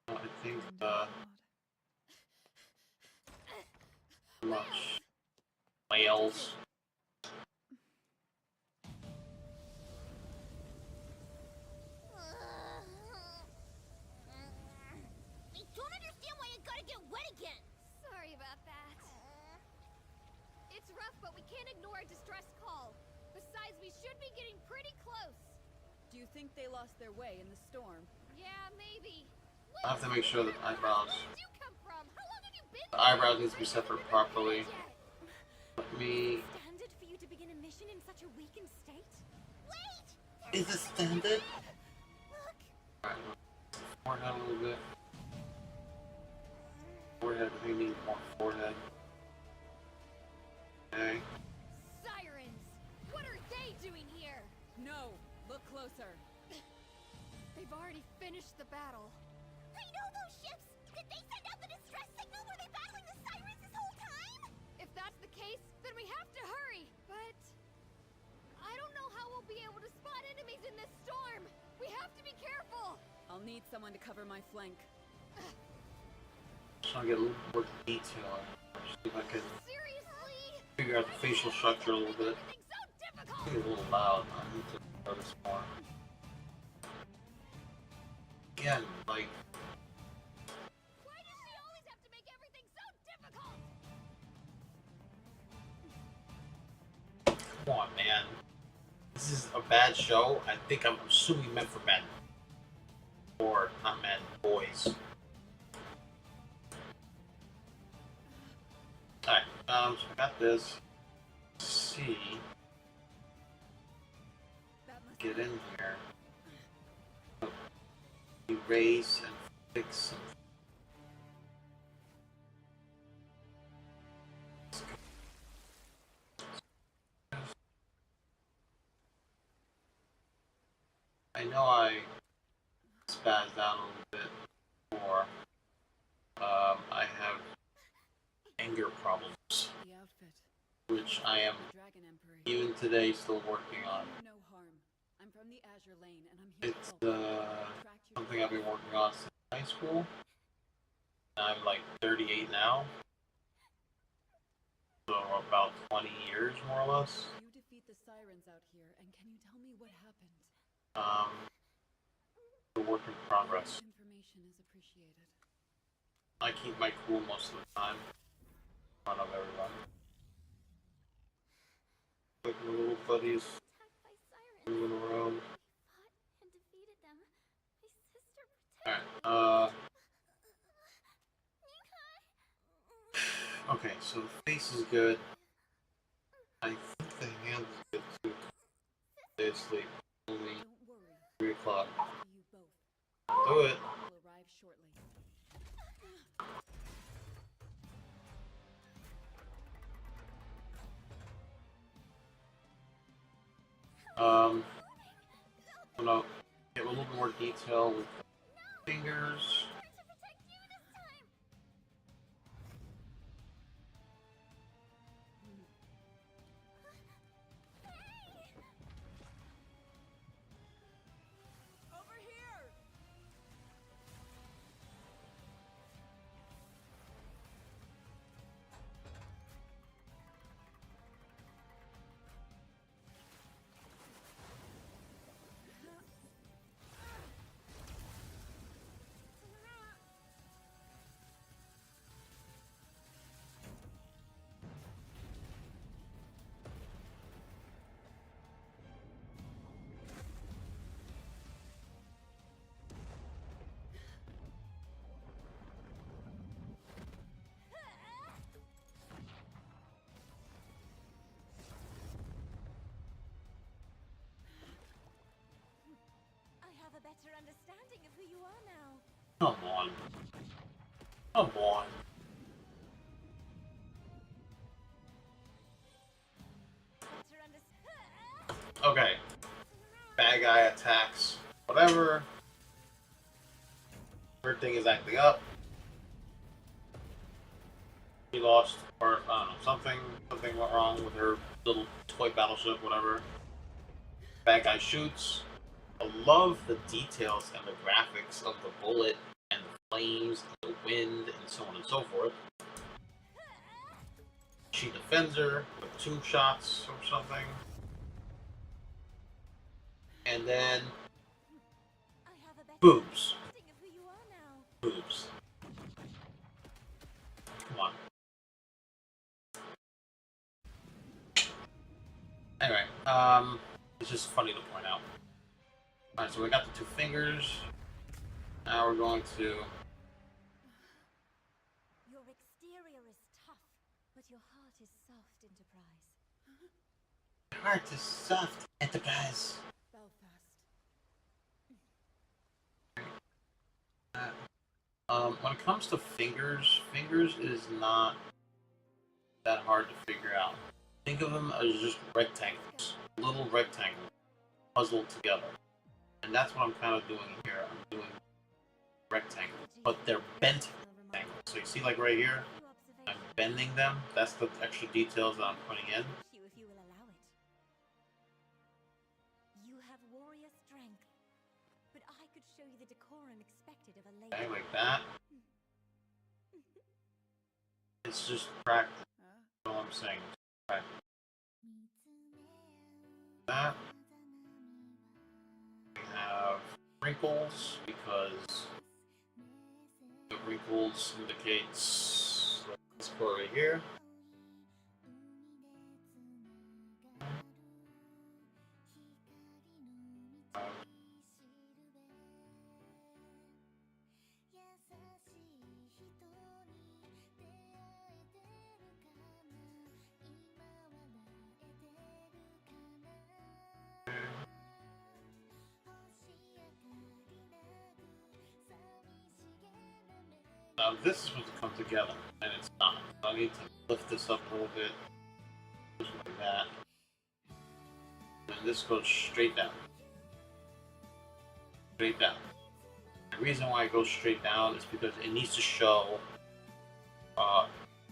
I think much whales. I don't understand why you gotta get wet again. Sorry about that. It's rough, but we can't ignore a distress call. Besides, we should be getting pretty close. Do you think they lost their way in the storm? Yeah, maybe. I have to make sure that eyebrows. Where did you come from? How long have you been? The eyebrows need to be separate properly. Let me. Standard for you to begin a mission in such a weakened state? Wait! Is it standard? Look! Alright, forehead a little bit. Forehead, we need more forehead. Okay. Sirens! What are they doing here? No! Look closer! They've already finished the battle. I know those ships! Did they send out the distress signal? Were they battling the sirens this whole time? If that's the case, then we have to hurry! But I don't know how we'll be able to spot enemies in this storm! We have to be careful! I'll need someone to cover my flank. Just trying to get a little more detail. See if I can Seriously? figure out the facial structure a little bit. Everything's so I difficult! think it's a little loud. I need to notice more. Again, like, Why does she always have to make everything so difficult? come on, man. This is a bad show. I think I'm assuming meant for men. Or, not men, boys. So I got this. Let's see. Get in here. Erase and fix some. I know I spazzed out a little bit before. I have anger problems, The outfit. which I am The Dragon Emperor. even today still working on. No harm. I'm from the Azur Lane, and I'm here It's to help. something I've been working on since high school. I'm like 38 now, so about 20 years more or less. You defeat the sirens out here, and can you tell me what happened? A work in progress. Information is appreciated. I keep my cool most of the time in front of everybody. Like my little buddies Attacked by sirens. moving around. We fought and defeated them. My sister protected Alright, Nikai. okay, so the face is good. I think the hands is good too. Stay asleep. Only Don't worry. 3 o'clock. For you both. Do it. Will arrive shortly. I'm gonna get a little more detail with the fingers. To protect you this time. Over here! I have a better understanding of who you are now. Come on. Come on. Better understand. Okay. Bad guy attacks. Whatever. Everything is acting up. She lost, or I don't know, something went wrong with her little toy battleship, whatever. Bad guy shoots. I love the details and the graphics of the bullet and the flames and the wind and so on and so forth. She defends her with 2 shots or something. And then I have a better boobs. understanding of who you are now. Boobs. Come on. Anyway, it's just funny to point out. Alright, so we got the 2 fingers. Now we're going to... Your exterior is tough, but your heart is soft, Enterprise. Heart is soft, Enterprise. Belfast. When it comes to fingers is not that hard to figure out. Think of them as just rectangles. Little rectangles puzzled together. And that's what I'm kind of doing here. I'm doing rectangles, but they're bent rectangles. So you see like right here, I'm bending them. That's the extra details that I'm putting in. You if you will allow it. You have warrior strength, but I could show you the decorum expected of a lady. Okay, like that. It's just practice. That's all I'm saying. Practice. That. We have wrinkles because the wrinkles indicates this part right here. Now this is supposed to come together, and it's not. So I need to lift this up a little bit, just like that. And this goes straight down. Straight down. The reason why it goes straight down is because it needs to show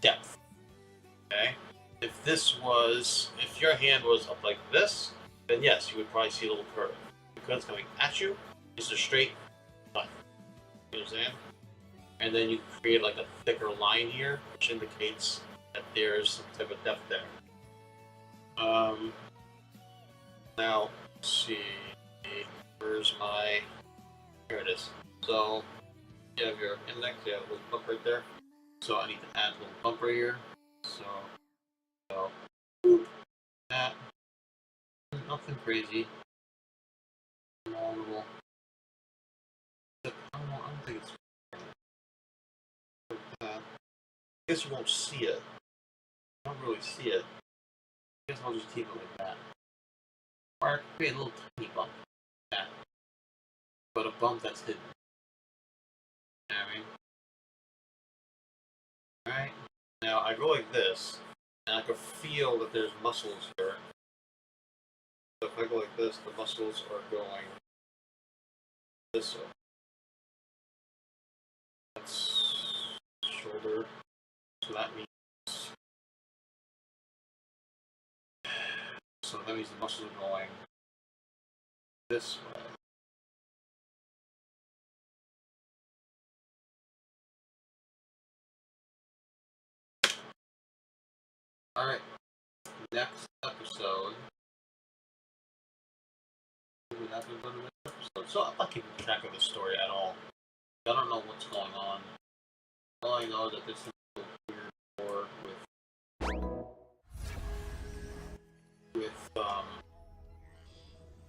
depth. Okay? If your hand was up like this, then yes, you would probably see a little curve. Because it's coming at you, it's a straight line. You know what I'm saying? And then you create like a thicker line here, which indicates that there's some type of depth there. Now, let's see, where's my, here it is. So, you have your index, you have a little bump right there. So I need to add a little bump right here. So boop, that, nothing crazy. Small little, I don't think it's like that. I guess you won't see it. I don't really see it. I guess I'll just keep it like that. Or I can create a little tiny bump. Like that. But a bump that's hidden. You know what I mean? Alright. Now I go like this, and I can feel that there's muscles here. So if I go like this, the muscles are going this way. That's shoulder. So that means the muscles are going this way. Alright, next episode. What happens on the next episode? So I'm not keeping track of the story at all. I don't know what's going on. All I know is that this is a weird war with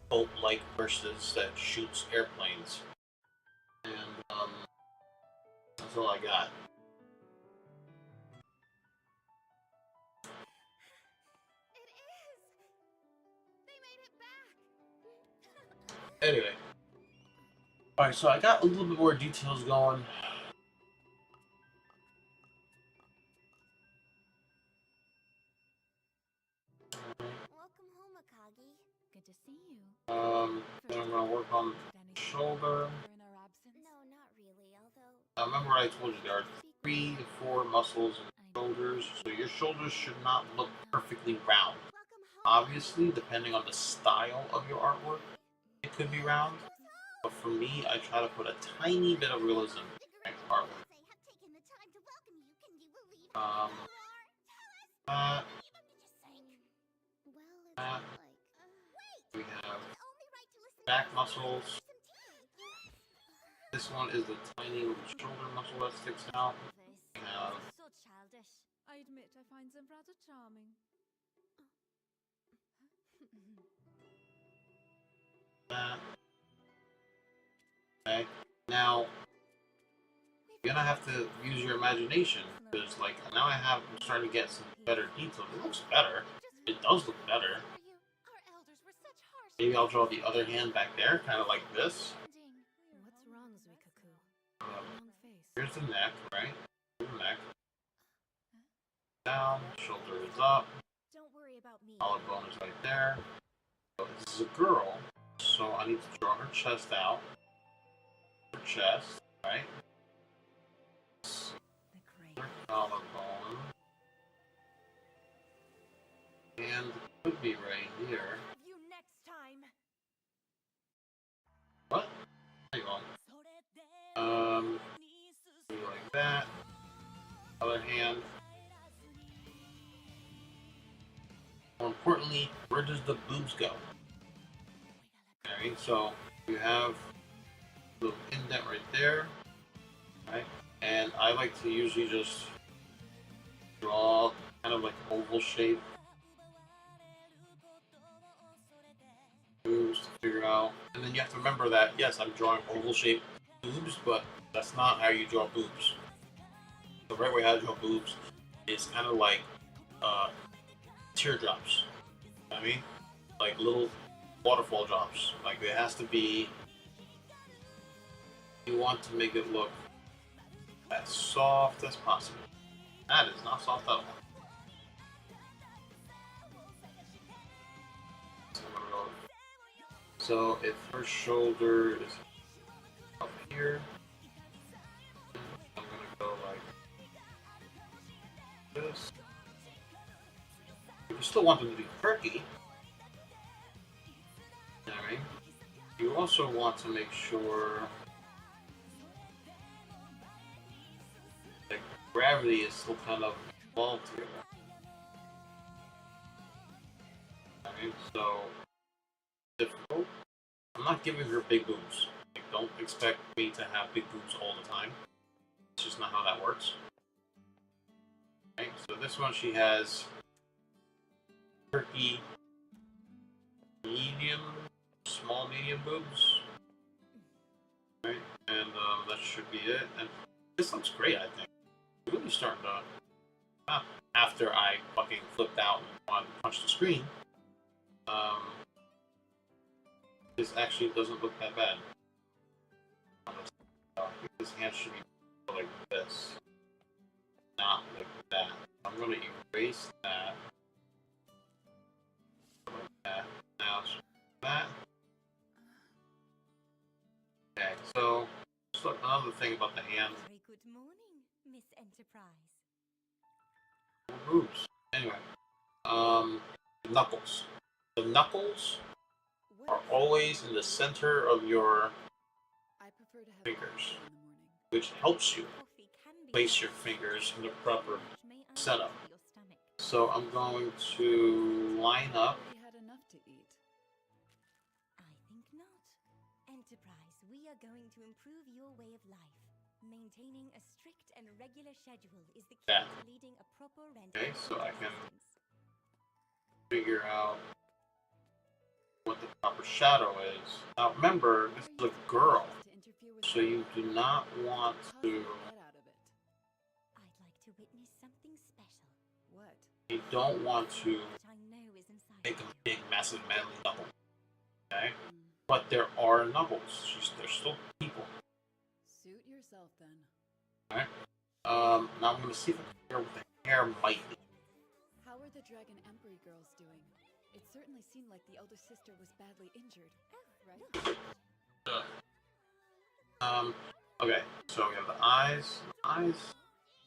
boat-like versus that shoots airplanes. And that's all I got. Anyway. Alright, so I got a little bit more details going. Welcome home, Akagi. Good to see you. Then I'm gonna work on the shoulder. In our absence? No, not really, although... Now remember what I told you, there are 3 to 4 muscles in the shoulders, so your shoulders should not look perfectly round. Welcome home. Obviously, depending on the style of your artwork, it could be round. But for me, I try to put a tiny bit of realism in my artwork. That, we have back muscles. This one is the tiny little shoulder muscle that sticks out. We have So childish. I admit I find them rather charming. that. Okay. Now, you're gonna have to use your imagination because, like, now I'm starting to get some better details. It looks better. It does look better. Maybe I'll draw the other hand back there, kind of like this. What's wrong, Zuikaku? Um, Long face. Here's the neck, right? Here's the neck. Down, shoulder is up, Don't worry about me. collarbone is right there. So this is a girl, so I need to draw her chest out. Her chest, right? The crane. Her collarbone. And could be right here. You next time. What? There you go. Do like that. Other hand. More importantly, where does the boobs go? Okay, so you have a little indent right there, right? And I like to usually just draw kind of like oval shape boobs to figure out. And then you have to remember that yes, I'm drawing oval shaped boobs, but that's not how you draw boobs. The right way how to draw boobs is kind of like teardrops. You know what I mean? Like little waterfall drops. Like it has to be. You want to make it look as soft as possible. That is not soft at all. So if her shoulder is up here, I'm gonna go like this. You still want them to be perky. Alright. You also want to make sure that gravity is still kind of involved here. Alright, so difficult. I'm not giving her big boobs. Like, don't expect me to have big boobs all the time. It's just not how that works. Okay, so this one she has turkey medium, small medium boobs. Right, and that should be it. And this looks great, I think. It's really starting to. After I fucking flipped out and wanted to punch the screen. This actually doesn't look that bad. This hand should be like this, not like that. I'm going to erase that. Like that. Now it's that. Okay, so another thing about the hand. Very good morning, Miss Enterprise. Boobs. Anyway, knuckles. The knuckles are always in the center of your I prefer to have fingers, coffee in the morning. which helps you Coffee can be place your fingers in the proper which may setup. unsettle your stomach. So I'm going to line up. Already had enough to eat. I think not. Enterprise, we are going to improve your way of life. Maintaining a strict and regular schedule is the key Yeah. to leading a proper rental Okay, so I can existence. figure out what the proper shadow is. Now remember, this is a girl, To interfere with so you do not want How do to. you get out of it? I'd like to witness something special. What? You don't want to That I know is inside make a you. big, massive, manly knuckle. Okay, Hmm. but there are knuckles. They're still people. Suit yourself then. Now I'm gonna see if I can figure out what the hair might be. How are the Dragon Emperor girls doing? It certainly seemed like the elder sister was badly injured. Right? Okay, so we have the eyes. Here's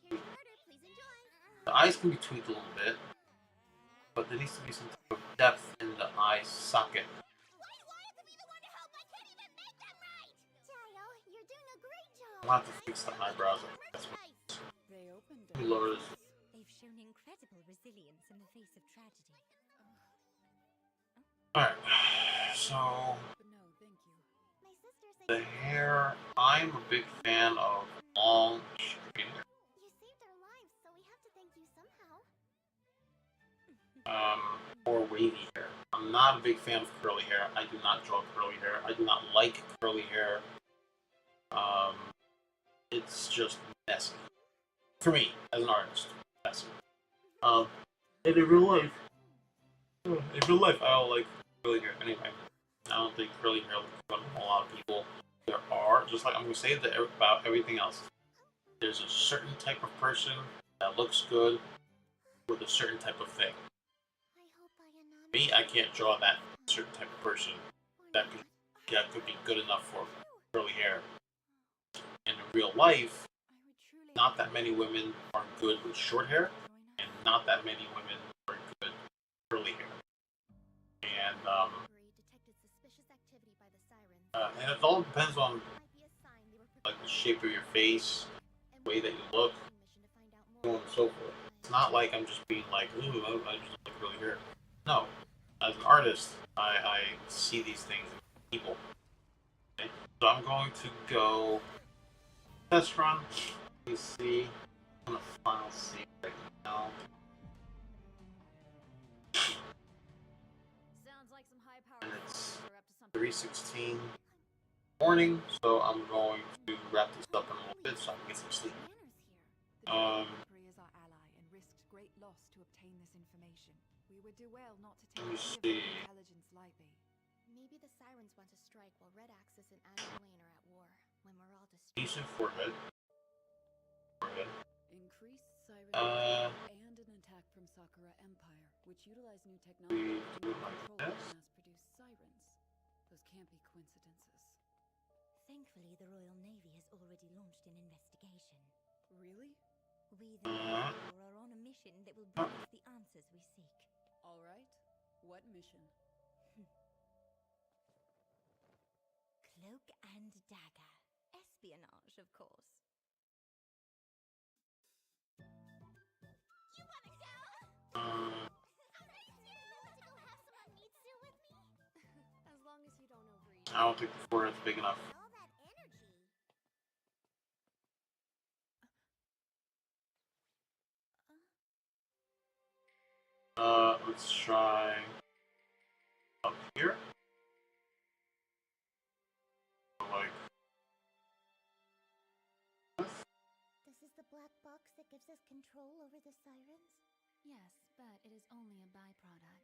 your order, please enjoy. The eyes can be tweaked a little bit, but there needs to be some type of depth in the eye socket. Why do I have to be the one to help? I can't even make them right! Jayo, you're doing a great job. I'll have to fix the eyebrows. That's what. They opened Let me lower this. They've shown incredible resilience in the face of tragedy. Alright, so But no, thank you. My sister said the hair, I'm a big fan of long, straight hair. you saved our lives, so we have to thank you somehow. Or wavy hair. I'm not a big fan of curly hair. I do not draw curly hair. I do not like curly hair. It's just messy. For me, as an artist, messy. And in real life, I don't like curly hair anyway. I don't think curly hair looks good on a lot of people. There are, just like I'm going to say that about everything else, there's a certain type of person that looks good with a certain type of thing. I hope I am not. Me, I can't draw that certain type of person that could be good enough for curly hair. And in real life, I would truly not that many women are good with short hair, and not that many women are good with curly hair. And Detected suspicious activity by the sirens. and it all depends on Might be a sign they were like the shape of your face, and the way that you look, mission to find out so more. on and so forth. It's not like I'm just being like, ooh, I just like curly hair. No, as an artist, I see these things in people. Okay? So I'm going to go test run. Let me see. I'm gonna file save right now. Sounds like some high power And it's are up to something. 3:16 morning, so I'm going to wrap this up in a little bit so I can get some sleep. The Dragon Um, Emperor is our ally and risked great loss to obtain this information. We would do well not to Let take me any of see. their intelligence lightly. Maybe the sirens want to strike while Red Axis and Azur Lane are at war. When we're all distracted. Decent forehead. Increased siren Uh, and an attack from Sakura Empire, which utilize new technology to do it like control and this. mass-produce sirens. Those can't be coincidences. Thankfully, the Royal Navy has already launched an investigation. Really? We, the Navy Corps, are on a mission that will bring us the answers we seek. All right. What mission? Cloak and dagger. Espionage, of course. You wanna go? As long as you don't overeat. I don't think the forehead's big enough. All that energy. Let's try up here. Like This is the black box that gives us control over the sirens? Yes, but it is only a byproduct.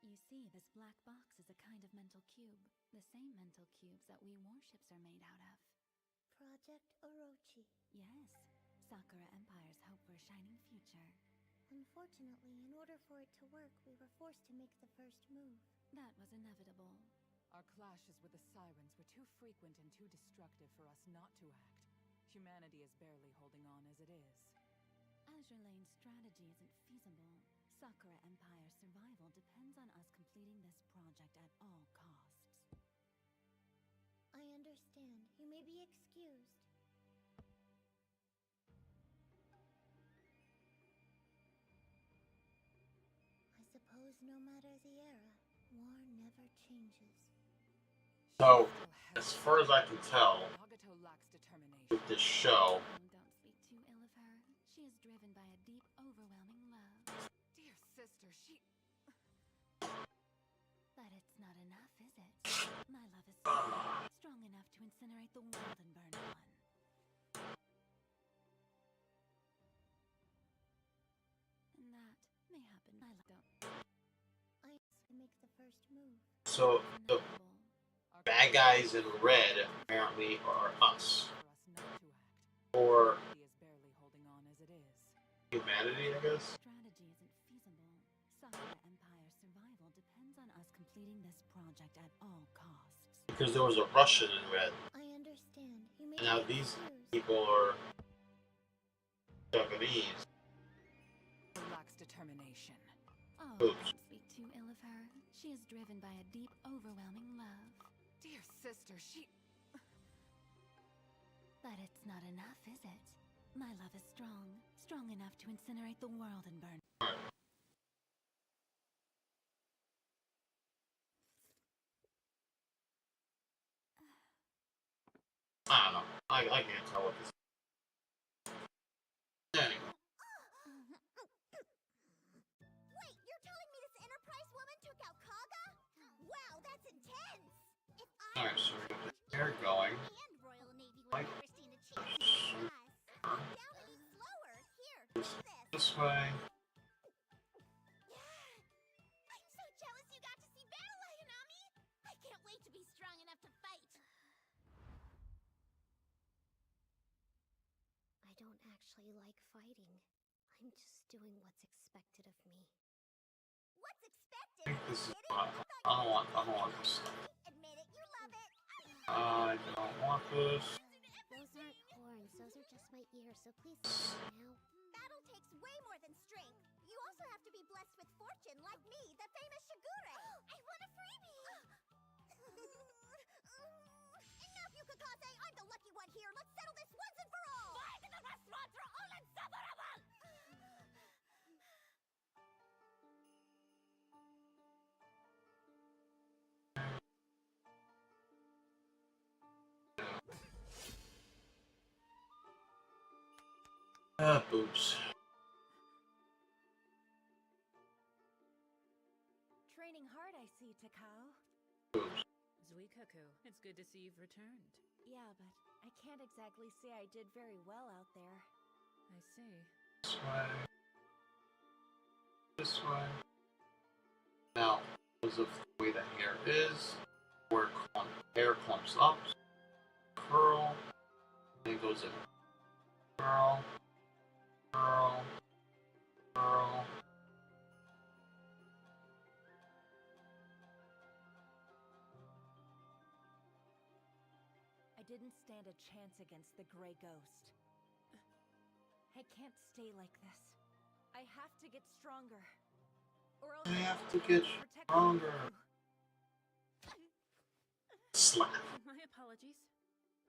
You see, this black box is a kind of mental cube. The same mental cubes that we warships are made out of. Project Orochi. Yes, Sakura Empire's hope for a shining future. Unfortunately, in order for it to work, we were forced to make the first move. That was inevitable. Our clashes with the sirens were too frequent and too destructive for us not to act. Humanity is barely holding on as it is. Azur Lane's strategy isn't feasible. Sakura Empire's survival depends on us completing this project at all costs. I understand. You may be excused. I suppose no matter the era, war never changes. so, as far as I can tell, Nagato lacks determination. with this show, Don't speak too ill of her. She is driven by a deep, overwhelming love. Dear sister, she... But it's not enough, is it? My love is strong enough to incinerate the world and burn one. And that may happen. I don't. I to make the first move. so the Inevitable. bad guys in red apparently are us, for us not to act. or Humanity is barely holding on as it is. humanity, I guess. Strategy isn't feasible. Sakura Empire's survival depends on us completing this project at all costs. Because there was a Russian in red. I understand. You may Now be these excused. people are Japanese. Lacks determination. Oh, Oops. don't speak too ill of her. She is driven by a deep, overwhelming love. Dear sister, she... But it's not enough, is it? My love is strong. Strong enough to incinerate the world and burn. I don't know. I can't tell what this is. Anyway. Wait, you're telling me this Enterprise woman took out Kaga? Wow, that's intense! If I Alright, so we got this hair going. and Royal Navy Like- would never seen a chance to beat us. Calm down and eat slower. Here, do this. This way. Yeah! I'm so jealous you got to see battle, Ayanami! I can't wait to be strong enough to fight! I don't actually like fighting. I'm just doing what's expected of me. What's expected? I think this is what I don't want this stuff. Admit it, you love it! I don't want this. Those aren't horns, those are just my ears, so please stop now. Battle takes way more than strength. You also have to be blessed with fortune, like me, the famous Shigure. I want a freebie! Enough, Yukikase! I'm the lucky one here! Let's settle this once and for all! Fight in the restaurant are all inseparable! Boobs. Training hard, I see, Takao. Boobs. Zuikaku, it's good to see you've returned. Yeah, but I can't exactly say I did very well out there. I see. This way. This way. Now, because of the way the hair is, where hair clumps up, curl, and it goes in. Girl. Girl. Girl. I didn't stand a chance against the Grey Ghost. I can't stay like this. I have to get stronger. Or else I have won't to be able get protect stronger. you. Slap. My apologies.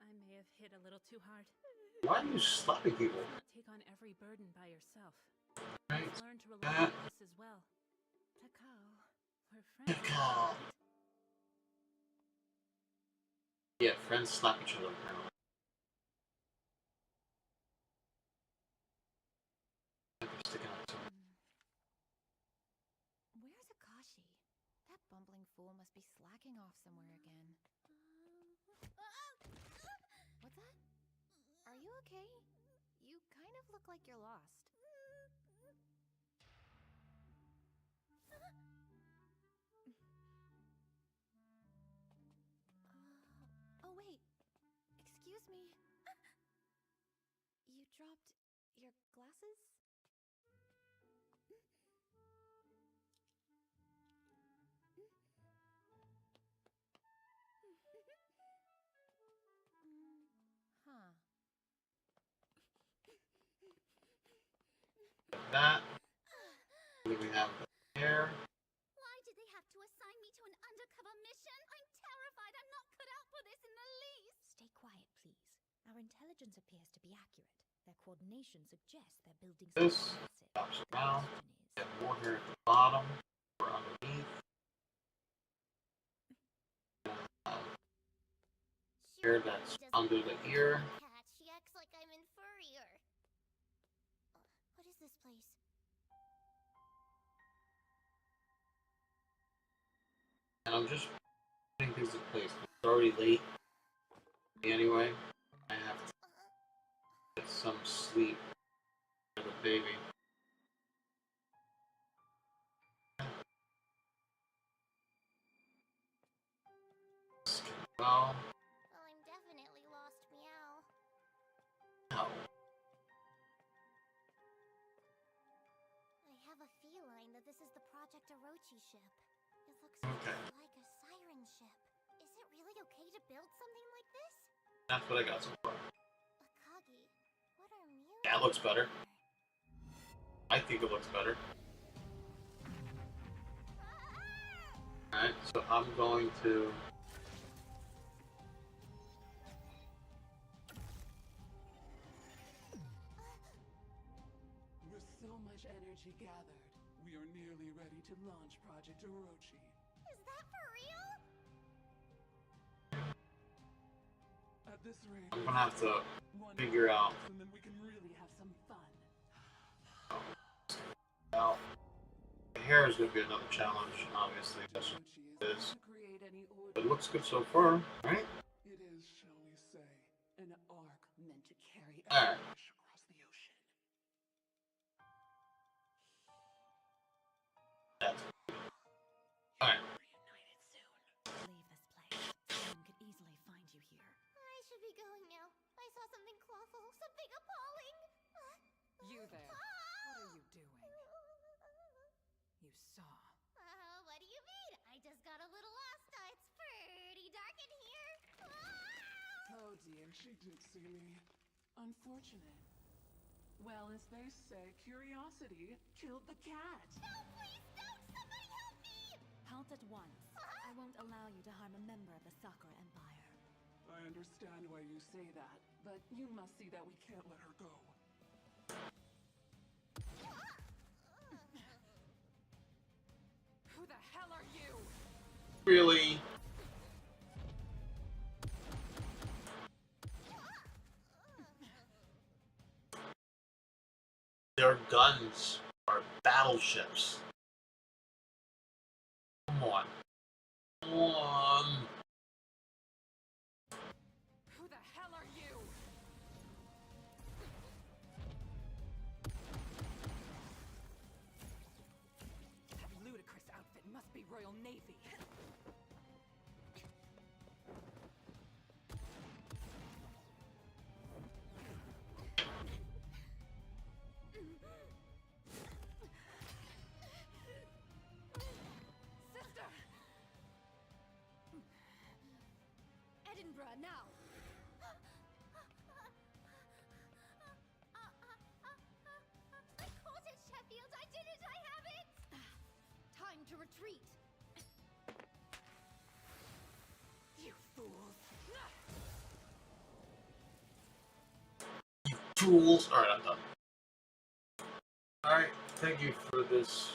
I may have hit a little too hard. Why are you slapping people? Let's not take on every burden by yourself. Right. Let's learn to rely on us as well. Takao, we're friends. Takao. Yeah, friends slap each other apparently. Might be sticking out to me. Where's Akashi? That bumbling fool must be slacking off somewhere again. What's that? Are you okay? You kind of look like you're lost. Oh wait. Excuse me. You dropped your glasses? Huh. That. Then we have the hair. Why did they have to assign me to an undercover mission? I'm terrified. I'm not cut out for this in the least. Stay quiet, please. Our intelligence appears to be accurate. Their coordination suggests they're building This something massive. drops The down. question is, Get more hair at the bottom or underneath. Hair that's under the ear. Cat, she acts like I'm inferior. What is this place? And I'm just putting things in place. It's already late. Anyway, I have to get some sleep for the baby. Well, Well, I'm definitely lost, meow. no. I have a feeling that this is the Project Orochi ship. It looks Okay. just like a siren ship. Is it really okay to build something like this? That's what I got so far. Akagi, what are mutants? That looks better. I think it looks better. Alright, so I'm going to... With so much energy gathered, we are nearly ready to launch Project Orochi. Is that for real? At this rate, I'm gonna have to one figure out... and then we can really have some fun. Now, the hair is going to be another challenge, obviously. That's what Orochi it is is. not to create any order. But it looks good so far, right? It is, shall we say, an arc meant to carry Alright. a fish across the ocean. That's alright. Reunited soon. leave this place. Someone could easily find you here. I should be going now. I saw something clawful, something appalling. You there. What are you doing? You saw. What do you mean? I just got a little lost. It's pretty dark in here. Oh dear, she did see me. Unfortunate. Well, as they say, curiosity killed the cat. No, please don't! Somebody help me! Halt at once. I won't allow you to harm a member of the Sakura Empire. I understand why you say that, but you must see that we can't let her go. Who the hell are you? Really? Their guns are battleships. Come on. Come on. Who the hell are you? That ludicrous outfit must be Royal Navy. Edinburgh now. I caught it, Sheffield! I did it! I have it! Time to retreat. You fools! Fools. Alright, I'm done. Alright, thank you for this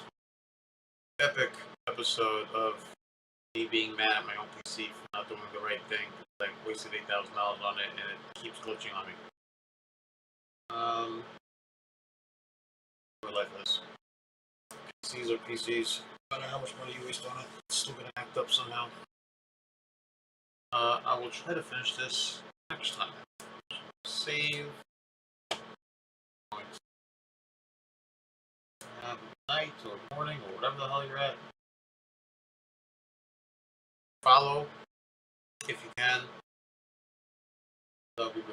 epic episode of me being mad at my own PC for not doing the right thing. I wasted $8,000 on it and it keeps glitching on me. We're like this. PCs are PCs. No matter how much money you waste on it, it's still gonna act up somehow. I will try to finish this next time. Save. Night or morning or whatever the hell you're at. Follow if you can. That'll be great.